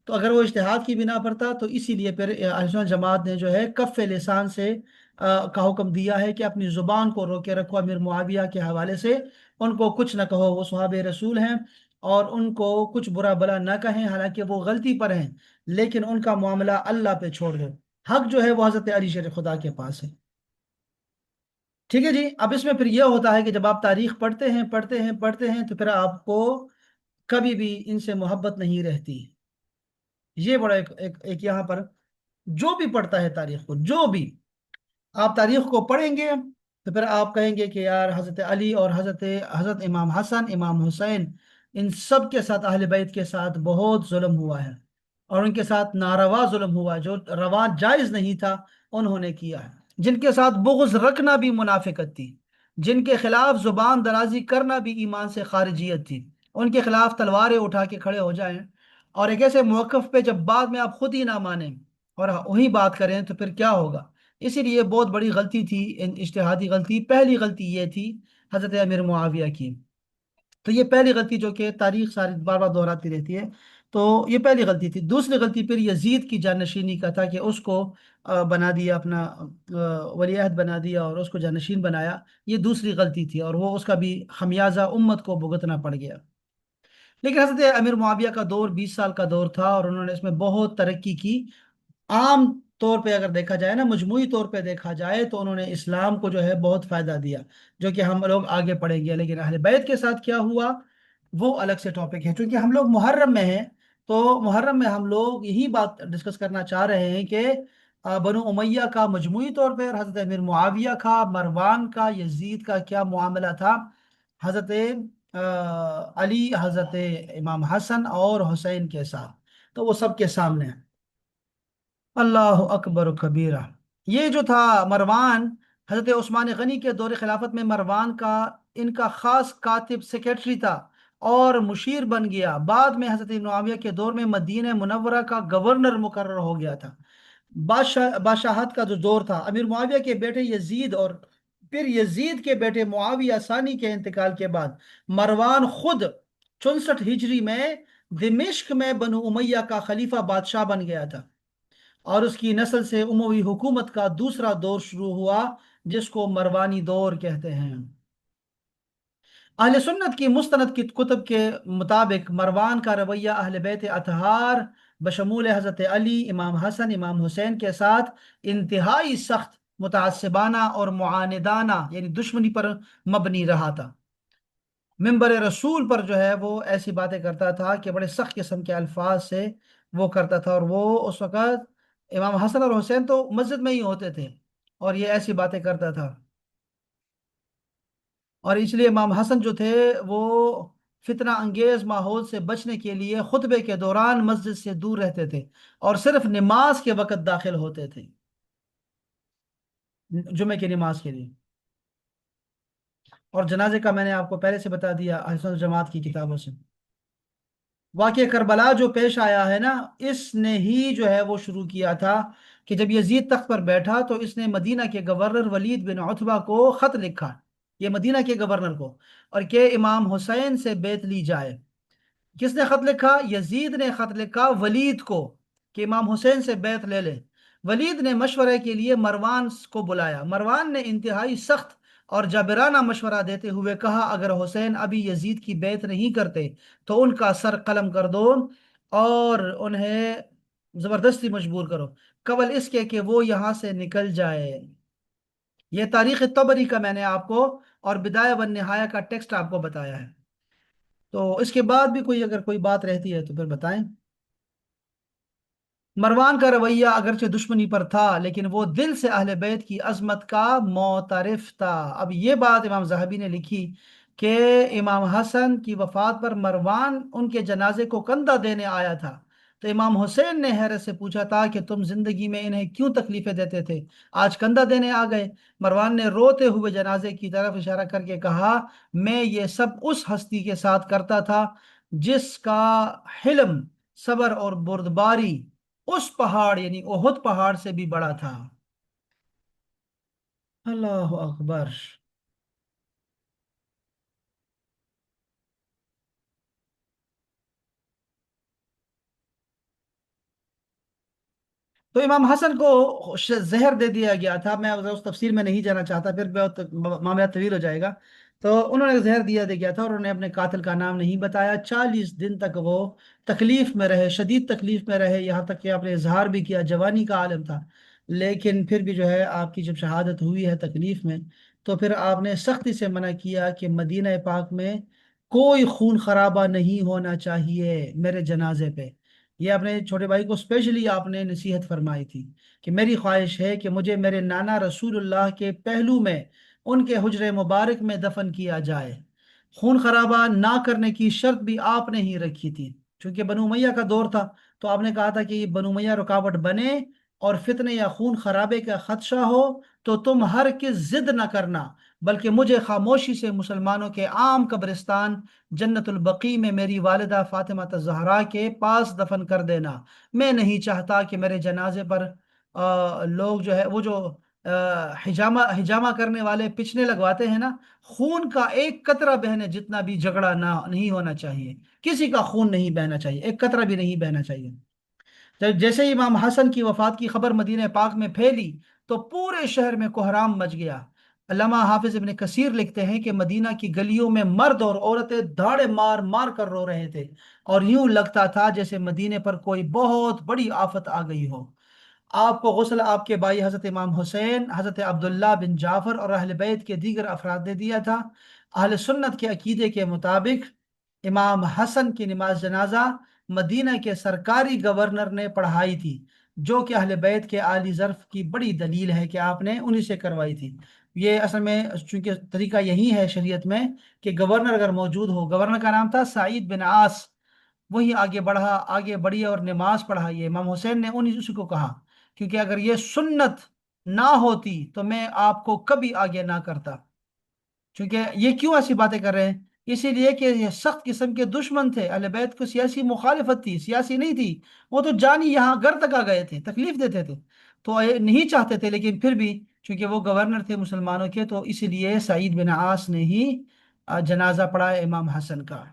تو اگر وہ اجتہاد کی بنا پر تھا تو اسی لیے پھر اہل سنت جماعت نے جو ہے کف لسان سے کا حکم دیا ہے کہ اپنی زبان کو روکے رکھو امیر معاویہ کے حوالے سے، ان کو کچھ نہ کہو، وہ صحابہ رسول ہیں، اور ان کو کچھ برا بلا نہ کہیں، حالانکہ وہ غلطی پر ہیں، لیکن ان کا معاملہ اللہ پہ چھوڑ دو، حق جو ہے وہ حضرت علی شیر خدا کے پاس ہے۔ ٹھیک ہے جی، اب اس میں پھر یہ ہوتا ہے کہ جب آپ تاریخ پڑھتے ہیں پڑھتے ہیں پڑھتے ہیں تو پھر آپ کو کبھی بھی ان سے محبت نہیں رہتی۔ یہ بڑا ایک یہاں پر جو بھی پڑھتا ہے تاریخ کو، جو بھی آپ تاریخ کو پڑھیں گے تو پھر آپ کہیں گے کہ یار حضرت علی اور حضرت امام حسن، امام حسین، ان سب کے ساتھ، اہل بیت کے ساتھ بہت ظلم ہوا ہے، اور ان کے ساتھ ناروا ظلم ہوا، جو روا جائز نہیں تھا انہوں نے کیا ہے۔ جن کے ساتھ بغض رکھنا بھی منافقت تھی، جن کے خلاف زبان درازی کرنا بھی ایمان سے خارجیت تھی، ان کے خلاف تلواریں اٹھا کے کھڑے ہو جائیں، اور ایک ایسے موقف پہ جب بعد میں آپ خود ہی نہ مانیں اور وہی بات کریں تو پھر کیا ہوگا؟ اسی لیے بہت بڑی غلطی تھی، اجتہادی غلطی، پہلی غلطی یہ تھی حضرت امیر معاویہ کی۔ تو یہ پہلی غلطی جو کہ تاریخ ساری بار بار دہراتی رہتی ہے، تو یہ پہلی غلطی تھی۔ دوسری غلطی پھر یزید کی جانشینی کا تھا کہ اس کو بنا دیا اپنا ولی عہد بنا دیا اور اس کو جانشین بنایا، یہ دوسری غلطی تھی، اور وہ اس کا بھی خمیازہ امت کو بھگتنا پڑ گیا۔ لیکن حضرت امیر معاویہ کا دور 20 سال کا دور تھا، اور انہوں نے اس میں بہت ترقی کی۔ عام طور پہ اگر دیکھا جائے نا، مجموعی طور پہ دیکھا جائے تو انہوں نے اسلام کو جو ہے بہت فائدہ دیا، جو کہ ہم لوگ آگے پڑھیں گے۔ لیکن اہل بیت کے ساتھ کیا ہوا وہ الگ سے ٹاپک ہے، چونکہ ہم لوگ محرم میں ہیں، تو محرم میں ہم لوگ یہی بات ڈسکس کرنا چاہ رہے ہیں کہ بنو امیہ کا مجموعی طور پہ، اور حضرت امیر معاویہ کا، مروان کا، یزید کا کیا معاملہ تھا حضرت علی، حضرت امام حسن اور حسین کے ساتھ، تو وہ سب کے سامنے ہے۔ اللہ اکبر و کبیرہ۔ یہ جو تھا مروان، حضرت عثمان غنی کے دور خلافت میں مروان کا ان کا خاص کاتب سیکرٹری تھا اور مشیر بن گیا۔ بعد میں حضرت معاویہ کے دور میں مدینہ منورہ کا گورنر مقرر ہو گیا تھا۔ بادشاہت کا جو دور تھا، امیر معاویہ کے بیٹے یزید اور پھر یزید کے بیٹے معاویہ ثانی کے انتقال کے بعد مروان خود 64 ہجری میں دمشق میں بنو امیہ کا خلیفہ بادشاہ بن گیا تھا، اور اس کی نسل سے اموی حکومت کا دوسرا دور شروع ہوا، جس کو مروانی دور کہتے ہیں۔ اہل سنت کی مستند کی کتب کے مطابق مروان کا رویہ اہل بیت اطہار بشمول حضرت علی، امام حسن، امام حسین کے ساتھ انتہائی سخت، متعصبانہ اور معاندانہ، یعنی دشمنی پر مبنی رہا تھا۔ منبر رسول پر جو ہے وہ ایسی باتیں کرتا تھا کہ بڑے سخت قسم کے الفاظ سے وہ کرتا تھا، اور وہ اس وقت امام حسن اور حسین تو مسجد میں ہی ہوتے تھے، اور یہ ایسی باتیں کرتا تھا، اور اس لیے امام حسن جو تھے وہ فتنہ انگیز ماحول سے بچنے کے لیے خطبے کے دوران مسجد سے دور رہتے تھے، اور صرف نماز کے وقت داخل ہوتے تھے، جمعے کی نماز کے لیے۔ اور جنازے کا میں نے آپ کو پہلے سے بتا دیا اہل سنت جماعت کی کتابوں سے۔ واقعہ کربلا جو پیش آیا ہے نا، اس نے ہی جو ہے وہ شروع کیا تھا کہ جب یزید تخت پر بیٹھا تو اس نے مدینہ کے گورنر ولید بن عتبہ کو خط لکھا، یہ مدینہ کے گورنر کو، اور کہ امام حسین سے بیعت لی جائے۔ کس نے خط لکھا؟ یزید نے خط لکھا ولید کو کہ امام حسین سے بیعت لے لے۔ ولید نے مشورے کے لیے مروان کو بلایا۔ مروان نے انتہائی سخت اور جابرانہ مشورہ دیتے ہوئے کہا، اگر حسین ابھی یزید کی بیعت نہیں کرتے تو ان کا سر قلم کر دو اور انہیں زبردستی مجبور کرو، قبل اس کے کہ وہ یہاں سے نکل جائے۔ یہ تاریخ طبری کا میں نے آپ کو اور بدایہ و نہایہ کا ٹیکسٹ آپ کو بتایا ہے۔ تو اس کے بعد بھی کوئی اگر کوئی بات رہتی ہے تو پھر بتائیں۔ مروان کا رویہ اگرچہ دشمنی پر تھا، لیکن وہ دل سے اہل بیت کی عظمت کا معترف تھا۔ اب یہ بات امام ذہبی نے لکھی کہ امام حسن کی وفات پر مروان ان کے جنازے کو کندھا دینے آیا تھا، تو امام حسین نے حیرت سے پوچھا تھا کہ تم زندگی میں انہیں کیوں تکلیفیں دیتے تھے، آج کندھا دینے آ گئے؟ مروان نے روتے ہوئے جنازے کی طرف اشارہ کر کے کہا، میں یہ سب اس ہستی کے ساتھ کرتا تھا جس کا حلم، صبر اور بردباری اس پہاڑ یعنی احد پہاڑ سے بھی بڑا تھا۔ اللہ اکبر۔ تو امام حسن کو زہر دے دیا گیا تھا، میں اس تفسیر میں نہیں جانا چاہتا، پھر بہت معاملہ طویل ہو جائے گا۔ تو انہوں نے زہر دیا گیا تھا، اور انہوں نے اپنے قاتل کا نام نہیں بتایا۔ 40 دن تک وہ تکلیف میں رہے، شدید تکلیف میں رہے، یہاں تک کہ آپ نے اظہار بھی کیا، جوانی کا عالم تھا، لیکن پھر بھی جو ہے آپ کی جب شہادت ہوئی ہے تکلیف میں، تو پھر آپ نے سختی سے منع کیا کہ مدینہ پاک میں کوئی خون خرابہ نہیں ہونا چاہیے میرے جنازے پہ۔ یہ اپنے چھوٹے بھائی کو اسپیشلی آپ نے نصیحت فرمائی تھی کہ میری خواہش ہے کہ مجھے میرے نانا رسول اللہ کے پہلو میں ان کے حجر مبارک میں دفن کیا جائے۔ خون خرابہ نہ کرنے کی شرط بھی آپ نے ہی رکھی تھی، چونکہ بنو امیہ کا دور تھا، تو آپ نے کہا تھا کہ یہ بنو امیہ رکاوٹ بنے اور فتنے یا خون خرابے کا خدشہ ہو تو تم ہر کس ضد نہ کرنا، بلکہ مجھے خاموشی سے مسلمانوں کے عام قبرستان جنت البقیع میں میری والدہ فاطمہ الزہرا کے پاس دفن کر دینا۔ میں نہیں چاہتا کہ میرے جنازے پر لوگ جو ہے وہ جو ہجامہ کرنے والے پچھنے لگواتے ہیں نا، خون کا ایک قطرہ بہنے جتنا بھی جھگڑا نہ نہیں ہونا چاہیے، کسی کا خون نہیں بہنا چاہیے، ایک قطرہ بھی نہیں بہنا چاہیے۔ جیسے ہی امام حسن کی وفات کی خبر مدینہ پاک میں پھیلی تو پورے شہر میں کوہرام مچ گیا۔ علامہ حافظ ابن کثیر لکھتے ہیں کہ مدینہ کی گلیوں میں مرد اور عورتیں دھاڑے مار مار کر رو رہے تھے، اور یوں لگتا تھا جیسے مدینے پر کوئی بہت بڑی آفت آ گئی ہو۔ آپ کو غسل آپ کے بھائی حضرت امام حسین، حضرت عبداللہ بن جعفر اور اہل بیت کے دیگر افراد نے دیا تھا۔ اہل سنت کے عقیدے کے مطابق امام حسن کی نماز جنازہ مدینہ کے سرکاری گورنر نے پڑھائی تھی، جو کہ اہل بیت کے عالی ظرف کی بڑی دلیل ہے کہ آپ نے انہی سے کروائی تھی۔ یہ اصل میں چونکہ طریقہ یہی ہے شریعت میں کہ گورنر اگر موجود ہو، گورنر کا نام تھا سعید بن عاص، وہی آگے بڑھی اور نماز پڑھائی ہے۔ امام حسین نے انہی اسی کو کہا، کیونکہ اگر یہ سنت نہ ہوتی تو میں آپ کو کبھی آگے نہ کرتا۔ چونکہ یہ کیوں ایسی باتیں کر رہے ہیں؟ اسی لیے کہ یہ سخت قسم کے دشمن تھے، اہل بیت کو سیاسی مخالفت تھی، سیاسی نہیں تھی، وہ تو جانی یہاں گھر تک آ گئے تھے، تکلیف دیتے تھے، تو یہ نہیں چاہتے تھے، لیکن پھر بھی چونکہ وہ گورنر تھے مسلمانوں کے، تو اسی لیے سعید بن عاص نے ہی جنازہ پڑھا ہے امام حسن کا۔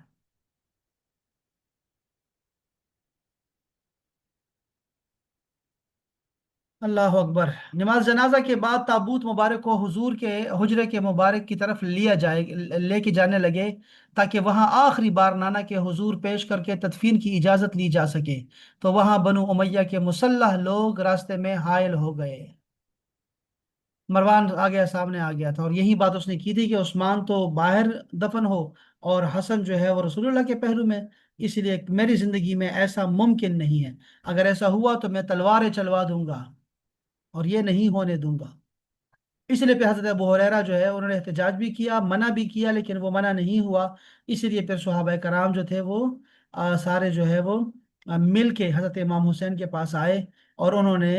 اللہ اکبر۔ نماز جنازہ کے بعد تابوت مبارک کو حضور کے حجرے کے مبارک کی طرف لے کے جانے لگے، تاکہ وہاں آخری بار نانا کے حضور پیش کر کے تدفین کی اجازت لی جا سکے، تو وہاں بنو امیہ کے مسلح لوگ راستے میں حائل ہو گئے۔ مروان آ گیا، سامنے آ گیا تھا، اور یہی بات اس نے کی تھی کہ عثمان تو باہر دفن ہو اور حسن جو ہے وہ رسول اللہ کے پہلو میں، اس لیے میری زندگی میں ایسا ممکن نہیں ہے، اگر ایسا ہوا تو میں تلواریں چلوا دوں گا، اور یہ نہیں ہونے دوں گا۔ اس لیے پھر حضرت ابو ہریرہ جو ہے انہوں نے احتجاج بھی کیا، منع بھی کیا، لیکن وہ منع نہیں ہوا۔ اسی لیے پھر صحابہ کرام جو تھے وہ سارے جو ہے وہ مل کے حضرت امام حسین کے پاس آئے، اور انہوں نے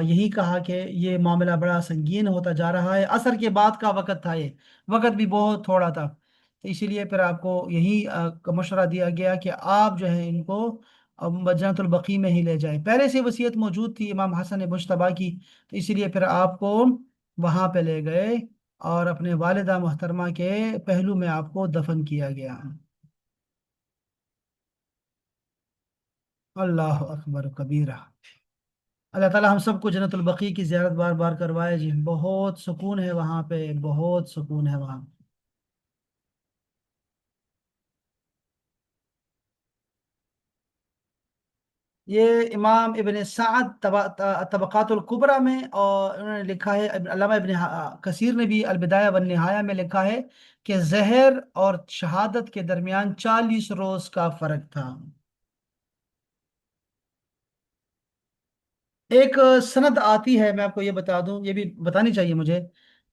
یہی کہا کہ یہ معاملہ بڑا سنگین ہوتا جا رہا ہے، عصر کے بعد کا وقت تھا، یہ وقت بھی بہت تھوڑا تھا، تو اسی لیے پھر آپ کو یہی مشورہ دیا گیا کہ آپ جو ہے ان کو جنت البقیع میں ہی لے جائیں۔ پہلے سے وصیت موجود تھی امام حسن مجتبیٰ کی، تو اسی لیے پھر آپ کو وہاں پہ لے گئے اور اپنے والدہ محترمہ کے پہلو میں آپ کو دفن کیا گیا۔ اللہ اکبر کبیرہ۔ اللہ تعالی ہم سب کو جنت البقیع کی زیارت بار بار کروائے جی، بہت سکون ہے وہاں پہ، بہت سکون ہے وہاں۔ یہ امام ابن سعد طبقات الکبریٰ میں، اور انہوں نے لکھا ہے، علامہ ابن کثیر نے بھی البدایہ والنہایہ میں لکھا ہے کہ زہر اور شہادت کے درمیان 40 روز کا فرق تھا۔ ایک سند آتی ہے، میں آپ کو یہ بتا دوں، یہ بھی بتانی چاہیے مجھے،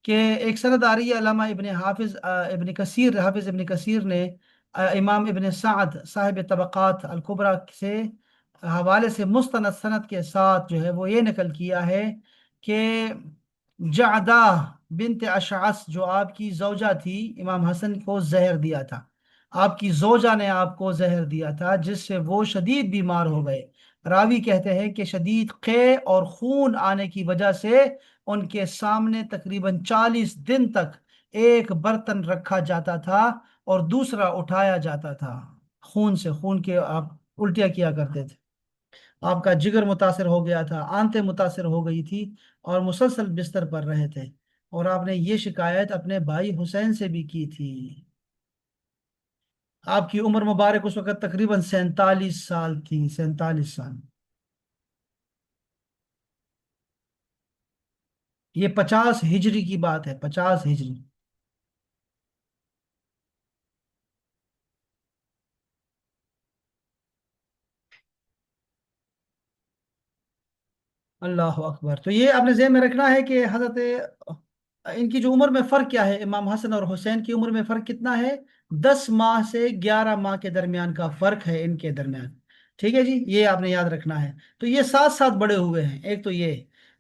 کہ ایک سند آ رہی ہے علامہ حافظ ابن کثیر نے امام ابن سعد صاحب طبقات الکبریٰ سے حوالے سے مستند سند کے ساتھ جو ہے وہ یہ نقل کیا ہے کہ جعدہ بنت اشعث جو آپ کی زوجہ تھی، امام حسن کو زہر دیا تھا، آپ کی زوجہ نے آپ کو زہر دیا تھا، جس سے وہ شدید بیمار ہو گئے۔ راوی کہتے ہیں کہ شدید قے اور خون آنے کی وجہ سے ان کے سامنے تقریباً 40 دن تک ایک برتن رکھا جاتا تھا اور دوسرا اٹھایا جاتا تھا، خون کے آپ الٹیاں کیا کرتے تھے، آپ کا جگر متاثر ہو گیا تھا، آنتیں متاثر ہو گئی تھی، اور مسلسل بستر پر رہے تھے، اور آپ نے یہ شکایت اپنے بھائی حسین سے بھی کی تھی۔ آپ کی عمر مبارک اس وقت تقریباً 47 سال تھی، 47 سال۔ یہ 50 ہجری کی بات ہے، 50 ہجری۔ اللہ اکبر۔ تو یہ آپ نے ذہن میں رکھنا ہے کہ حضرت ان کی جو عمر میں فرق کیا ہے، امام حسن اور حسین کی عمر میں فرق کتنا ہے؟ 10 ماہ سے 11 ماہ کے درمیان کا فرق ہے ان کے درمیان، ٹھیک ہے جی، یہ آپ نے یاد رکھنا ہے۔ تو یہ ساتھ ساتھ بڑے ہوئے ہیں، ایک تو یہ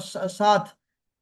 7,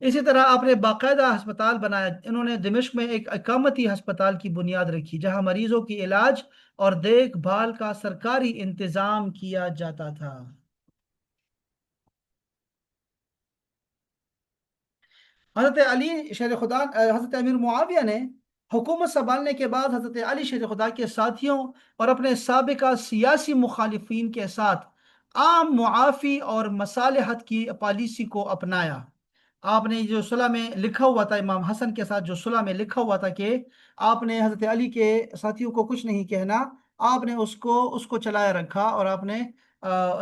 اسی طرح آپ نے باقاعدہ ہسپتال بنایا، انہوں نے دمشق میں ایک اقامتی ہسپتال کی بنیاد رکھی جہاں مریضوں کی علاج اور دیکھ بھال کا سرکاری انتظام کیا جاتا تھا۔ حضرت علی شیر خدا حضرت امیر معاویہ نے حکومت سنبھالنے کے بعد حضرت علی شیر خدا کے ساتھیوں اور اپنے سابقہ سیاسی مخالفین کے ساتھ عام معافی اور مصالحت کی پالیسی کو اپنایا۔ آپ نے جو صلح میں لکھا ہوا تھا، امام حسن کے ساتھ جو صلح میں لکھا ہوا تھا کہ آپ نے حضرت علی کے ساتھیوں کو کچھ نہیں کہنا، آپ نے اس کو چلائے رکھا، اور آپ نے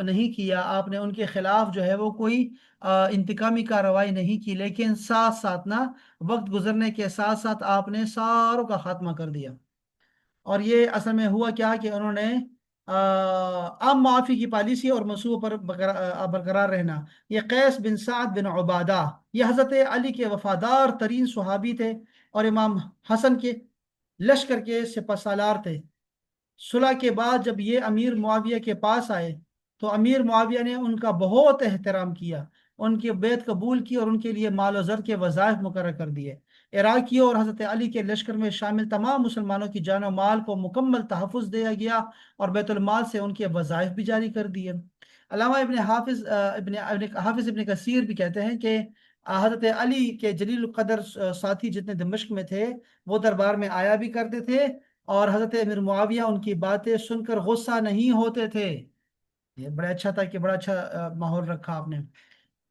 نہیں کیا، آپ نے ان کے خلاف جو ہے وہ کوئی انتقامی کارروائی نہیں کی، لیکن ساتھ ساتھ نا وقت گزرنے کے ساتھ ساتھ آپ نے ساروں کا خاتمہ کر دیا۔ اور یہ اصل میں ہوا کیا کہ انہوں نے عام معافی کی پالیسی اور منصوبوں پر برقرار رہنا۔ یہ قیس بن سعد بن عبادہ، یہ حضرت علی کے وفادار ترین صحابی تھے اور امام حسن کے لشکر کے سپہ سالار تھے۔ صلح کے بعد جب یہ امیر معاویہ کے پاس آئے تو امیر معاویہ نے ان کا بہت احترام کیا، ان کی بیعت قبول کی اور ان کے لیے مال و زر کے وظائف مقرر کر دیے۔ عراقیوں اور حضرت علی کے لشکر میں شامل تمام مسلمانوں کی جان و مال کو مکمل تحفظ دیا گیا اور بیت المال سے ان کے وظائف بھی جاری کر دیے۔ علامہ حافظ ابن کثیر بھی کہتے ہیں کہ حضرت علی کے جلیل القدر ساتھی جتنے دمشق میں تھے وہ دربار میں آیا بھی کرتے تھے، اور حضرت امیر معاویہ ان کی باتیں سن کر غصہ نہیں ہوتے تھے۔ یہ بڑا اچھا تھا کہ بڑا اچھا ماحول رکھا آپ نے۔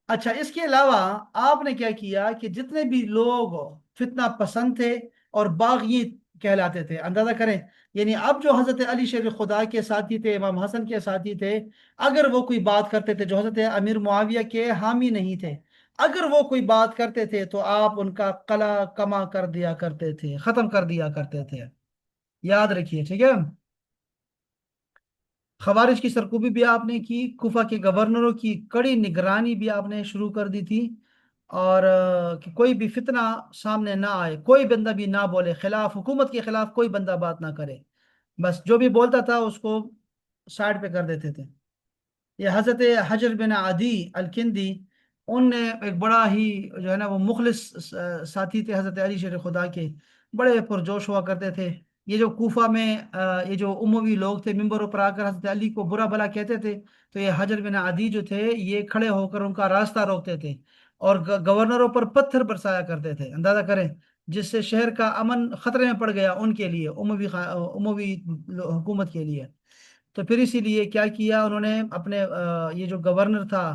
اچھا، اس کے علاوہ آپ نے کیا کیا کہ جتنے بھی لوگ فتنہ پسند تھے اور باغی کہلاتے تھے، اندازہ کریں، یعنی اب جو حضرت علی شیر خدا کے ساتھی تھے، امام حسن کے ساتھی تھے، اگر وہ کوئی بات کرتے تھے جو حضرت امیر معاویہ کے حامی نہیں تھے، اگر وہ کوئی بات کرتے تھے تو آپ ان کا قلع کما کر دیا کرتے تھے، ختم کر دیا کرتے تھے، یاد رکھیے، ٹھیک ہے۔ خوارج کی سرکوبی بھی آپ نے کی، کوفہ کے گورنروں کی کڑی نگرانی بھی آپ نے شروع کر دی تھی، اور کہ کوئی بھی فتنہ سامنے نہ آئے، کوئی بندہ بھی نہ بولے، خلاف حکومت کے خلاف کوئی بندہ بات نہ کرے، بس جو بھی بولتا تھا اس کو سائڈ پہ کر دیتے تھے۔ یہ حضرت حجر بن عدی الکندی، ان نے ایک بڑا ہی جو ہے نا وہ مخلص ساتھی تھے حضرت علی شیر خدا کے، بڑے پرجوش ہوا کرتے تھے۔ یہ جو کوفہ میں یہ جو اموی لوگ تھے ممبروں پر آ کر حضرت علی کو برا بھلا کہتے تھے، تو یہ حجر بن عدی جو تھے یہ کھڑے ہو کر ان کا راستہ روکتے تھے اور گورنروں پر پتھر برسایا کرتے تھے، اندازہ کریں، جس سے شہر کا امن خطرے میں پڑ گیا ان کے لیے، اموی حکومت کے لیے۔ تو پھر اسی لیے کیا کیا انہوں نے، اپنے یہ جو گورنر تھا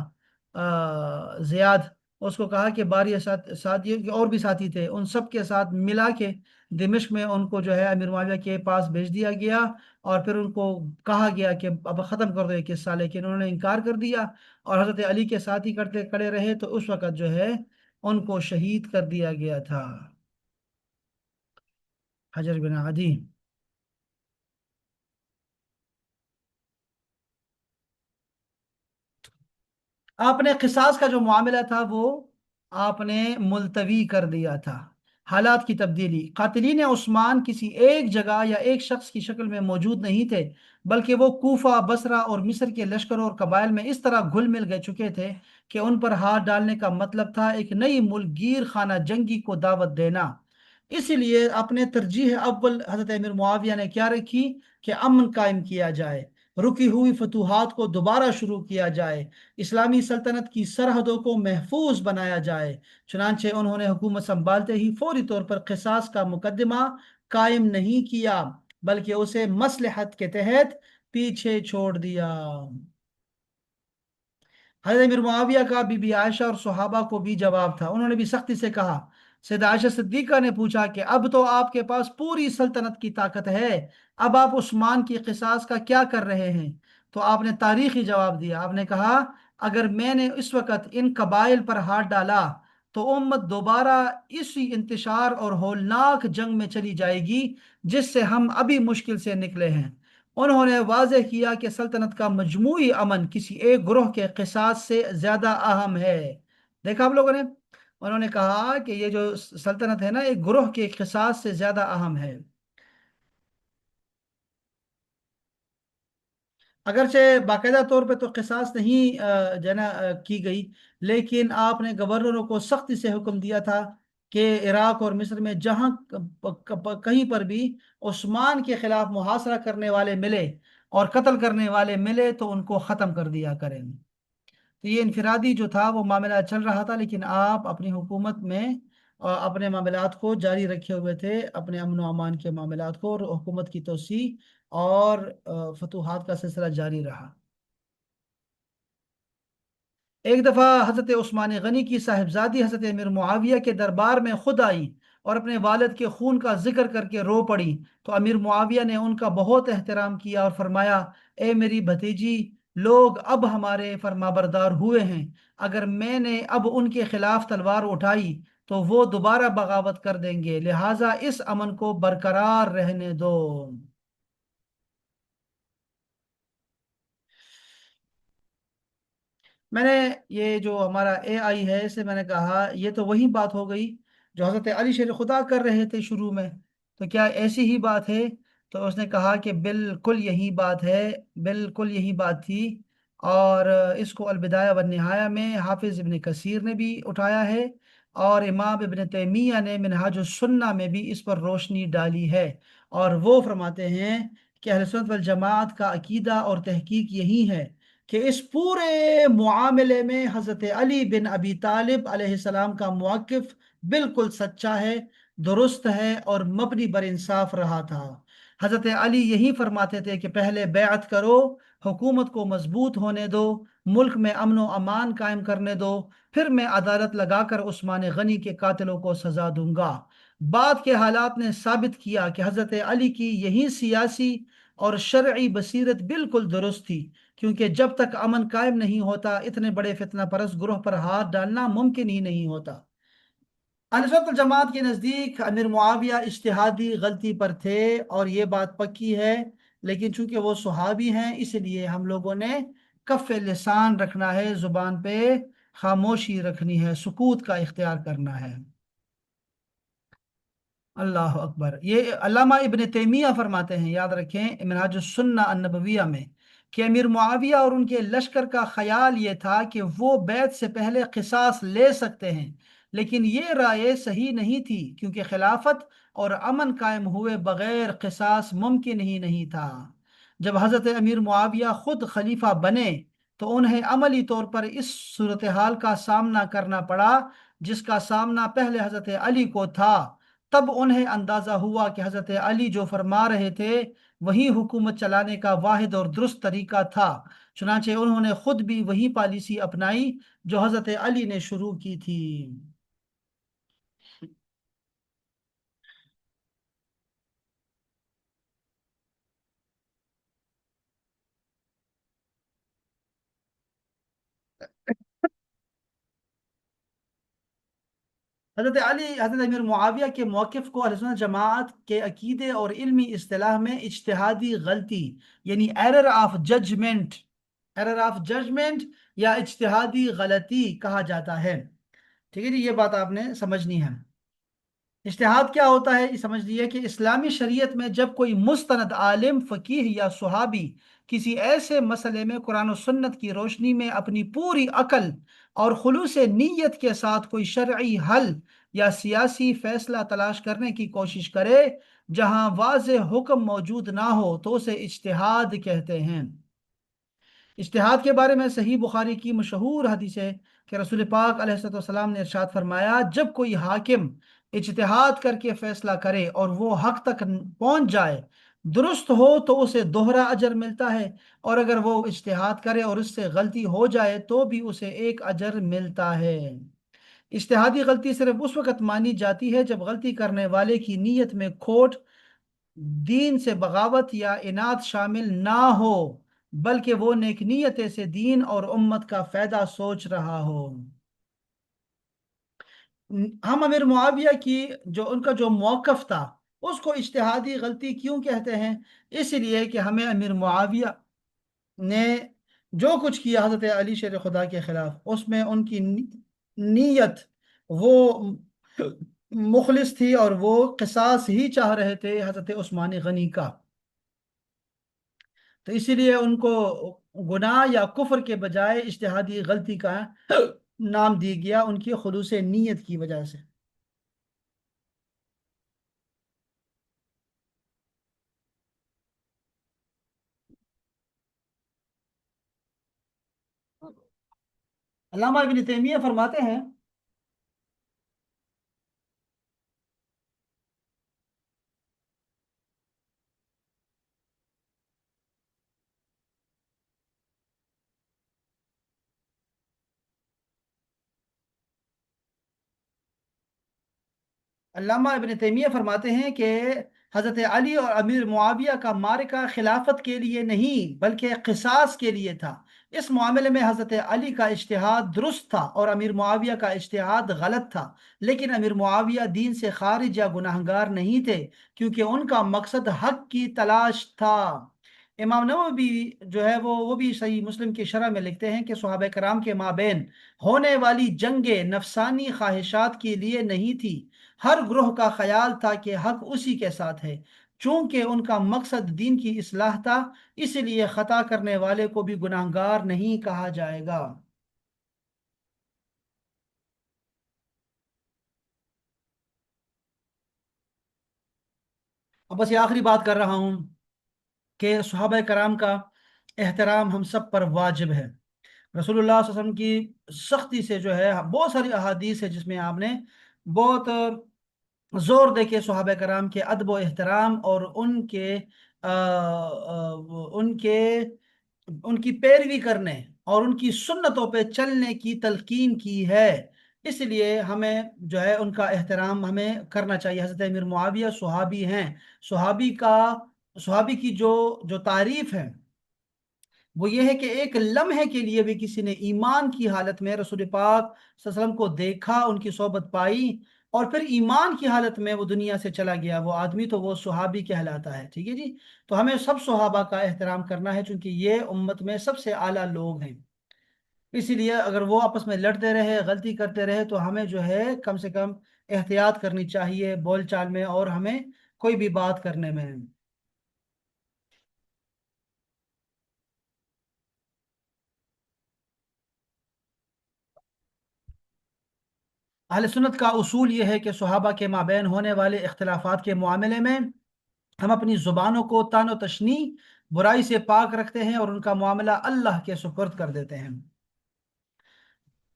زیاد، اس کو کہا کہ باری ساتھیوں کے اور بھی ساتھی تھے ان سب کے ساتھ ملا کے دمشق میں ان کو جو ہے امیر معاویہ کے پاس بھیج دیا گیا، اور پھر ان کو کہا گیا کہ اب ختم کر دو یہ قصہ، لیکن انہوں نے انکار کر دیا اور حضرت علی کے ساتھ ہی کرتے کڑے رہے، تو اس وقت جو ہے ان کو شہید کر دیا گیا تھا، حجر بن عدی۔ آپ نے قصاص کا جو معاملہ تھا وہ آپ نے ملتوی کر دیا تھا۔ حالات کی تبدیلی، قاتلین عثمان کسی ایک جگہ یا ایک شخص کی شکل میں موجود نہیں تھے، بلکہ وہ کوفہ، بصرہ اور مصر کے لشکروں اور قبائل میں اس طرح گھل مل گئے چکے تھے کہ ان پر ہاتھ ڈالنے کا مطلب تھا ایک نئی ملک گیر خانہ جنگی کو دعوت دینا۔ اسی لیے اپنے ترجیح اول حضرت امیر معاویہ نے کیا رکھی کہ امن قائم کیا جائے، رکی ہوئی فتوحات کو دوبارہ شروع کیا جائے، اسلامی سلطنت کی سرحدوں کو محفوظ بنایا جائے۔ چنانچہ انہوں نے حکومت سنبھالتے ہی فوری طور پر قصاص کا مقدمہ قائم نہیں کیا، بلکہ اسے مصلحت کے تحت پیچھے چھوڑ دیا۔ حضرت امیر معاویہ کا بی بی عائشہ اور صحابہ کو بھی جواب تھا، انہوں نے بھی سختی سے کہا۔ سیدہ عائشہ صدیقہ نے پوچھا کہ اب تو آپ کے پاس پوری سلطنت کی طاقت ہے، اب آپ عثمان کی قصاص کا کیا کر رہے ہیں؟ تو آپ نے تاریخی جواب دیا، آپ نے کہا اگر میں نے اس وقت ان قبائل پر ہاتھ ڈالا تو امت دوبارہ اسی انتشار اور ہولناک جنگ میں چلی جائے گی جس سے ہم ابھی مشکل سے نکلے ہیں۔ انہوں نے واضح کیا کہ سلطنت کا مجموعی امن کسی ایک گروہ کے قصاص سے زیادہ اہم ہے۔ دیکھا آپ لوگوں نے، انہوں نے کہا کہ یہ جو سلطنت ہے نا ایک گروہ کے قصاص سے زیادہ اہم ہے۔ اگرچہ باقاعدہ طور پہ تو قصاص نہیں جو ہے نا کی گئی، لیکن آپ نے گورنروں کو سختی سے حکم دیا تھا کہ عراق اور مصر میں جہاں کہیں پر بھی عثمان کے خلاف محاصرہ کرنے والے ملے اور قتل کرنے والے ملے تو ان کو ختم کر دیا کریں۔ تو یہ انفرادی جو تھا وہ معاملہ چل رہا تھا، لیکن آپ اپنی حکومت میں اپنے معاملات کو جاری رکھے ہوئے تھے، اپنے امن و امان کے معاملات کو، اور حکومت کی توسیع اور فتوحات کا سلسلہ جاری رہا۔ ایک دفعہ حضرت عثمان غنی کی صاحبزادی حضرت امیر معاویہ کے دربار میں خود آئی اور اپنے والد کے خون کا ذکر کر کے رو پڑی، تو امیر معاویہ نے ان کا بہت احترام کیا اور فرمایا: اے میری بھتیجی، لوگ اب ہمارے فرما بردار ہوئے ہیں، اگر میں نے اب ان کے خلاف تلوار اٹھائی تو وہ دوبارہ بغاوت کر دیں گے، لہٰذا اس امن کو برقرار رہنے دو۔ میں نے یہ جو ہمارا اے آئی ہے اسے میں نے کہا یہ تو وہی بات ہو گئی جو حضرت علی شیر خدا کر رہے تھے شروع میں، تو کیا ایسی ہی بات ہے؟ تو اس نے کہا کہ بالکل یہی بات ہے، بالکل یہی بات تھی، اور اس کو البدایہ والنہایہ میں حافظ ابن کثیر نے بھی اٹھایا ہے، اور امام ابن تیمیہ نے منہاج السنہ میں بھی اس پر روشنی ڈالی ہے، اور وہ فرماتے ہیں کہ اہل سنت والجماعت کا عقیدہ اور تحقیق یہی ہے کہ اس پورے معاملے میں حضرت علی بن ابی طالب علیہ السلام کا موقف بالکل سچا ہے، درست ہے اور مبنی بر انصاف رہا تھا۔ حضرت علی یہی فرماتے تھے کہ پہلے بیعت کرو، حکومت کو مضبوط ہونے دو، ملک میں امن و امان قائم کرنے دو، پھر میں عدالت لگا کر عثمان غنی کے قاتلوں کو سزا دوں گا۔ بعد کے حالات نے ثابت کیا کہ حضرت علی کی یہی سیاسی اور شرعی بصیرت بالکل درست تھی، کیونکہ جب تک امن قائم نہیں ہوتا اتنے بڑے فتنہ پرست گروہ پر ہاتھ ڈالنا ممکن ہی نہیں ہوتا۔ اہل سنت الجماعت کے نزدیک امیر معاویہ اجتہادی غلطی پر تھے، اور یہ بات پکی ہے، لیکن چونکہ وہ صحابی ہیں اس لیے ہم لوگوں نے کف لسان رکھنا ہے، زبان پہ خاموشی رکھنی ہے، سکوت کا اختیار کرنا ہے۔ اللہ اکبر! یہ علامہ ابن تیمیہ فرماتے ہیں، یاد رکھیں، منہاج السنہ النبویہ میں، کہ امیر معاویہ اور ان کے لشکر کا خیال یہ تھا کہ وہ بیعت سے پہلے قصاص لے سکتے ہیں، لیکن یہ رائے صحیح نہیں تھی، کیونکہ خلافت اور امن قائم ہوئے بغیر قصاص ممکن ہی نہیں تھا۔ جب حضرت امیر معاویہ خود خلیفہ بنے تو انہیں عملی طور پر اس صورتحال کا سامنا کرنا پڑا جس کا سامنا پہلے حضرت علی کو تھا۔ تب انہیں اندازہ ہوا کہ حضرت علی جو فرما رہے تھے وہی حکومت چلانے کا واحد اور درست طریقہ تھا، چنانچہ انہوں نے خود بھی وہی پالیسی اپنائی جو حضرت علی نے شروع کی تھی۔ حضرت علی، حضرت امیر معاویہ کے موقف کو اہل سنت جماعت کے عقیدے اور علمی اصطلاح میں اجتہادی غلطی، یعنی error of judgement, error of judgement یا اجتہادی غلطی کہا جاتا ہے۔ ٹھیک ہے جی، یہ بات آپ نے سمجھنی ہے۔ اجتہاد کیا ہوتا ہے یہ سمجھ لیے کہ اسلامی شریعت میں جب کوئی مستند عالم، فقیہ یا صحابی کسی ایسے مسئلے میں قرآن و سنت کی روشنی میں اپنی پوری عقل اور خلوص نیت کے ساتھ کوئی شرعی حل یا سیاسی فیصلہ تلاش کرنے کی کوشش کرے جہاں واضح حکم موجود نہ ہو تو اسے اجتہاد کہتے ہیں۔ اجتہاد کے بارے میں صحیح بخاری کی مشہور حدیث ہے کہ رسول پاک علیہ الصلوۃ والسلام نے ارشاد فرمایا: جب کوئی حاکم اجتہاد کر کے فیصلہ کرے اور وہ حق تک پہنچ جائے، درست ہو تو اسے دوہرا اجر ملتا ہے، اور اگر وہ اجتہاد کرے اور اس سے غلطی ہو جائے تو بھی اسے ایک اجر ملتا ہے۔ اجتہادی غلطی صرف اس وقت مانی جاتی ہے جب غلطی کرنے والے کی نیت میں کھوٹ، دین سے بغاوت یا اناد شامل نہ ہو، بلکہ وہ نیک نیت سے دین اور امت کا فائدہ سوچ رہا ہو۔ ہم امیر معاویہ کی جو ان کا جو موقف تھا اس کو اجتہادی غلطی کیوں کہتے ہیں؟ اس لیے کہ ہمیں امیر معاویہ نے جو کچھ کیا حضرت علی شیر خدا کے خلاف، اس میں ان کی نیت وہ مخلص تھی، اور وہ قصاص ہی چاہ رہے تھے حضرت عثمان غنی کا۔ تو اسی لیے ان کو گناہ یا کفر کے بجائے اجتہادی غلطی کا نام دی گیا، ان کی خلوص نیت کی وجہ سے۔ علامہ ابن تیمیہ فرماتے ہیں، علامہ ابن تیمیہ فرماتے ہیں کہ حضرت علی اور امیر معاویہ کا معرکہ خلافت کے لیے نہیں بلکہ قصاص کے لیے تھا۔ اس معاملے میں حضرت علی کا اجتہاد درست تھا اور امیر معاویہ کا اجتہاد غلط تھا، لیکن امیر معاویہ دین سے خارج یا گناہگار نہیں تھے، کیونکہ ان کا مقصد حق کی تلاش تھا۔ امام نووی بھی جو ہے وہ بھی صحیح مسلم کی شرح میں لکھتے ہیں کہ صحابہ کرام کے مابین ہونے والی جنگیں نفسانی خواہشات کے لیے نہیں تھی، ہر گروہ کا خیال تھا کہ حق اسی کے ساتھ ہے۔ چونکہ ان کا مقصد دین کی اصلاح تھا، اس لیے خطا کرنے والے کو بھی گناہگار نہیں کہا جائے گا۔ اب بس یہ آخری بات کر رہا ہوں کہ صحابہ کرام کا احترام ہم سب پر واجب ہے۔ رسول اللہ صلی اللہ علیہ وسلم کی سختی سے جو ہے بہت ساری احادیث ہے جس میں آپ نے بہت زور دے کے صحابہ کرام کے ادب و احترام اور ان کے ان کی پیروی کرنے اور ان کی سنتوں پہ چلنے کی تلقین کی ہے۔ اس لیے ہمیں جو ہے ان کا احترام ہمیں کرنا چاہیے۔ حضرت امیر معاویہ صحابی ہیں۔ صحابی کا صحابی کی جو تعریف ہے وہ یہ ہے کہ ایک لمحے کے لیے بھی کسی نے ایمان کی حالت میں رسول پاک صلی اللہ علیہ وسلم کو دیکھا، ان کی صحبت پائی اور پھر ایمان کی حالت میں وہ دنیا سے چلا گیا، وہ آدمی تو وہ صحابی کہلاتا ہے، ٹھیک ہے جی۔ تو ہمیں سب صحابہ کا احترام کرنا ہے چونکہ یہ امت میں سب سے اعلیٰ لوگ ہیں۔ اسی لیے اگر وہ آپس میں لڑتے رہے، غلطی کرتے رہے تو ہمیں جو ہے کم سے کم احتیاط کرنی چاہیے بول چال میں اور ہمیں کوئی بھی بات کرنے میں۔ اہل سنت کا اصول یہ ہے کہ صحابہ کے مابین ہونے والے اختلافات کے معاملے میں ہم اپنی زبانوں کو طعن و تشنیع، برائی سے پاک رکھتے ہیں اور ان کا معاملہ اللہ کے سپرد کر دیتے ہیں۔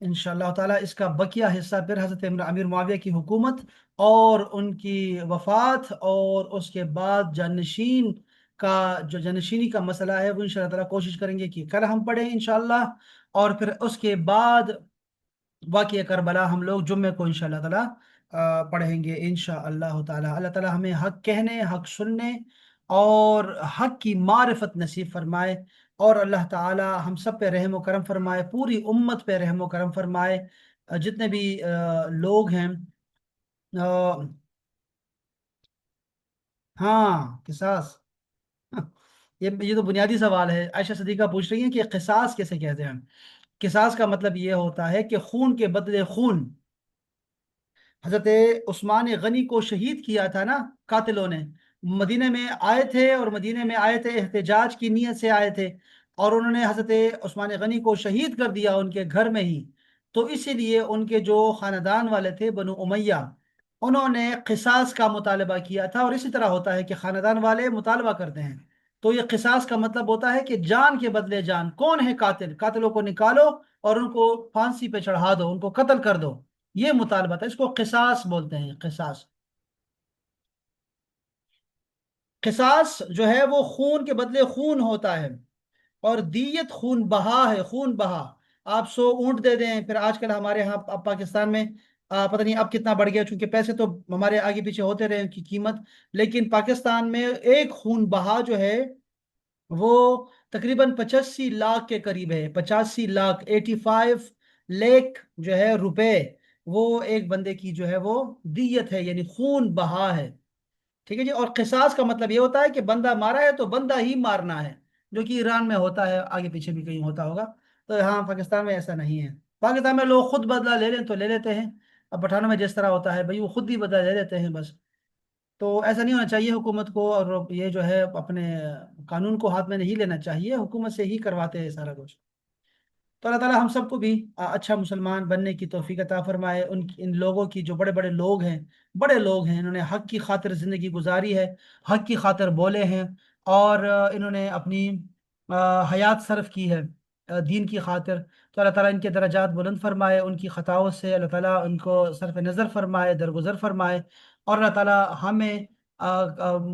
انشاءاللہ تعالیٰ اس کا بقیہ حصہ پھر حضرت امیر معاویہ کی حکومت اور ان کی وفات اور اس کے بعد جانشین کا جو جانشینی کا مسئلہ ہے وہ انشاءاللہ تعالیٰ کوشش کریں گے کہ کل ہم پڑھیں انشاءاللہ، اور پھر اس کے بعد واقعہ کربلا ہم لوگ جمعے کو انشاءاللہ تعالیٰ پڑھیں گے انشاءاللہ تعالیٰ۔ اللہ تعالیٰ ہمیں حق کہنے، حق سننے اور حق کی معرفت نصیب فرمائے، اور اللہ تعالیٰ ہم سب پہ رحم و کرم فرمائے، پوری امت پہ رحم و کرم فرمائے۔ جتنے بھی لوگ ہیں، آ، ہاں قصاص یہ تو بنیادی سوال ہے۔ عائشہ صدیقہ پوچھ رہی ہیں کہ قصاص کیسے کہتے ہیں؟ قصاص کا مطلب یہ ہوتا ہے کہ خون کے بدلے خون۔ حضرت عثمان غنی کو شہید کیا تھا نا قاتلوں نے، مدینے میں آئے تھے اور مدینے میں آئے تھے احتجاج کی نیت سے آئے تھے، اور انہوں نے حضرت عثمان غنی کو شہید کر دیا ان کے گھر میں ہی۔ تو اسی لیے ان کے جو خاندان والے تھے بنو امیہ، انہوں نے قصاص کا مطالبہ کیا تھا، اور اسی طرح ہوتا ہے کہ خاندان والے مطالبہ کرتے ہیں تو یہ قصاص کا مطلب ہوتا ہے کہ جان کے بدلے جان۔ کون ہے قاتل؟ قاتلوں کو نکالو اور ان کو پھانسی پہ چڑھا دو، ان کو قتل کر دو، یہ مطالبہ تھا۔ اس کو قصاص بولتے ہیں، قصاص۔ قصاص جو ہے وہ خون کے بدلے خون ہوتا ہے، اور دیت خون بہا ہے، خون بہا۔ آپ 100 اونٹ دے دیں، پھر آج کل ہمارے ہاں اب پاکستان میں پتہ نہیں اب کتنا بڑھ گیا، چونکہ پیسے تو ہمارے آگے پیچھے ہوتے رہے ان کی قیمت، لیکن پاکستان میں ایک خون بہا جو ہے وہ تقریباً 85 لاکھ کے قریب ہے، 85 لاکھ، 85 لاکھ جو ہے روپے، وہ ایک بندے کی جو ہے وہ دیت ہے، یعنی خون بہا ہے، ٹھیک ہے جی۔ اور قصاص کا مطلب یہ ہوتا ہے کہ بندہ مارا ہے تو بندہ ہی مارنا ہے، جو کہ ایران میں ہوتا ہے، آگے پیچھے بھی کہیں ہوتا ہوگا، تو ہاں پاکستان میں ایسا نہیں ہے۔ پاکستان میں لوگ خود بدلہ لے لیں تو لے لیتے ہیں، اب پٹھانوں میں جس طرح ہوتا ہے بھائی وہ خود ہی بدلہ لے لیتے ہیں بس۔ تو ایسا نہیں ہونا چاہیے حکومت کو، اور یہ جو ہے اپنے قانون کو ہاتھ میں نہیں لینا چاہیے، حکومت سے ہی کرواتے ہیں سارا کچھ۔ تو اللہ تعالیٰ ہم سب کو بھی اچھا مسلمان بننے کی توفیق عطا فرمائے۔ ان لوگوں کی جو بڑے بڑے لوگ ہیں، بڑے لوگ ہیں، انہوں نے حق کی خاطر زندگی گزاری ہے، حق کی خاطر بولے ہیں، اور انہوں نے اپنی حیات صرف کی ہے دین کی خاطر۔ تو اللہ تعالیٰ ان کے درجات بلند فرمائے، ان کی خطاؤں سے اللہ تعالیٰ ان کو صرف نظر فرمائے، درگزر فرمائے، اور اللہ تعالیٰ ہمیں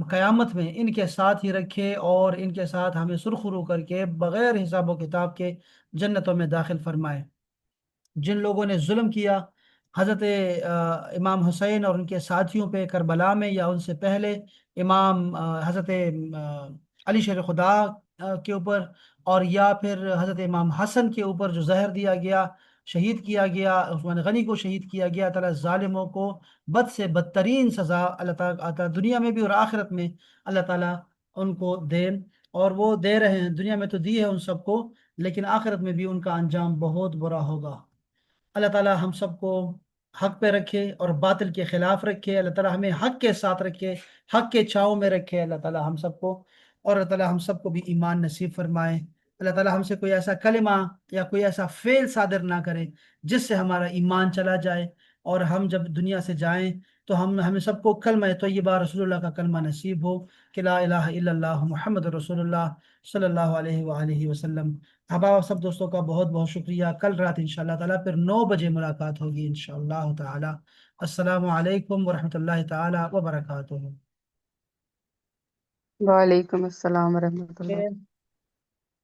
قیامت میں ان کے ساتھ ہی رکھے، اور ان کے ساتھ ہمیں سرخرو کر کے بغیر حساب و کتاب کے جنتوں میں داخل فرمائے۔ جن لوگوں نے ظلم کیا حضرت امام حسین اور ان کے ساتھیوں پہ کربلا میں، یا ان سے پہلے امام حضرت علی شیر خدا کے اوپر، اور یا پھر حضرت امام حسن کے اوپر جو زہر دیا گیا، شہید کیا گیا، عثمان غنی کو شہید کیا گیا، تعالیٰ ظالموں کو بد سے بدترین سزا اللہ تعالیٰ دنیا میں بھی اور آخرت میں اللہ تعالیٰ ان کو دے، اور وہ دے رہے ہیں، دنیا میں تو دی ہے ان سب کو، لیکن آخرت میں بھی ان کا انجام بہت برا ہوگا۔ اللہ تعالیٰ ہم سب کو حق پہ رکھے اور باطل کے خلاف رکھے، اللہ تعالیٰ ہمیں حق کے ساتھ رکھے، حق کے چھاؤں میں رکھے اللہ تعالیٰ ہم سب کو، اور اللہ تعالیٰ ہم سب کو بھی ایمان نصیب فرمائے۔ اللہ تعالیٰ ہم سے کوئی ایسا کلمہ یا کوئی ایسا فعل صادر نہ کرے جس سے ہمارا ایمان چلا جائے، اور ہم جب دنیا سے جائیں تو ہمیں سب کو کلمہ طیبہ رسول اللہ کا کلمہ نصیب ہو کہ لا الہ الا اللہ محمد رسول اللہ صلی اللہ علیہ وآلہ وسلم۔ احباب سب دوستوں کا بہت بہت شکریہ، کل رات انشاءاللہ تعالیٰ پھر 9 بجے ملاقات ہوگی انشاءاللہ تعالیٰ۔ السلام علیکم ورحمۃ اللہ تعالیٰ وبرکاتہ۔ وعلیکم السلام ورحمۃ اللہ۔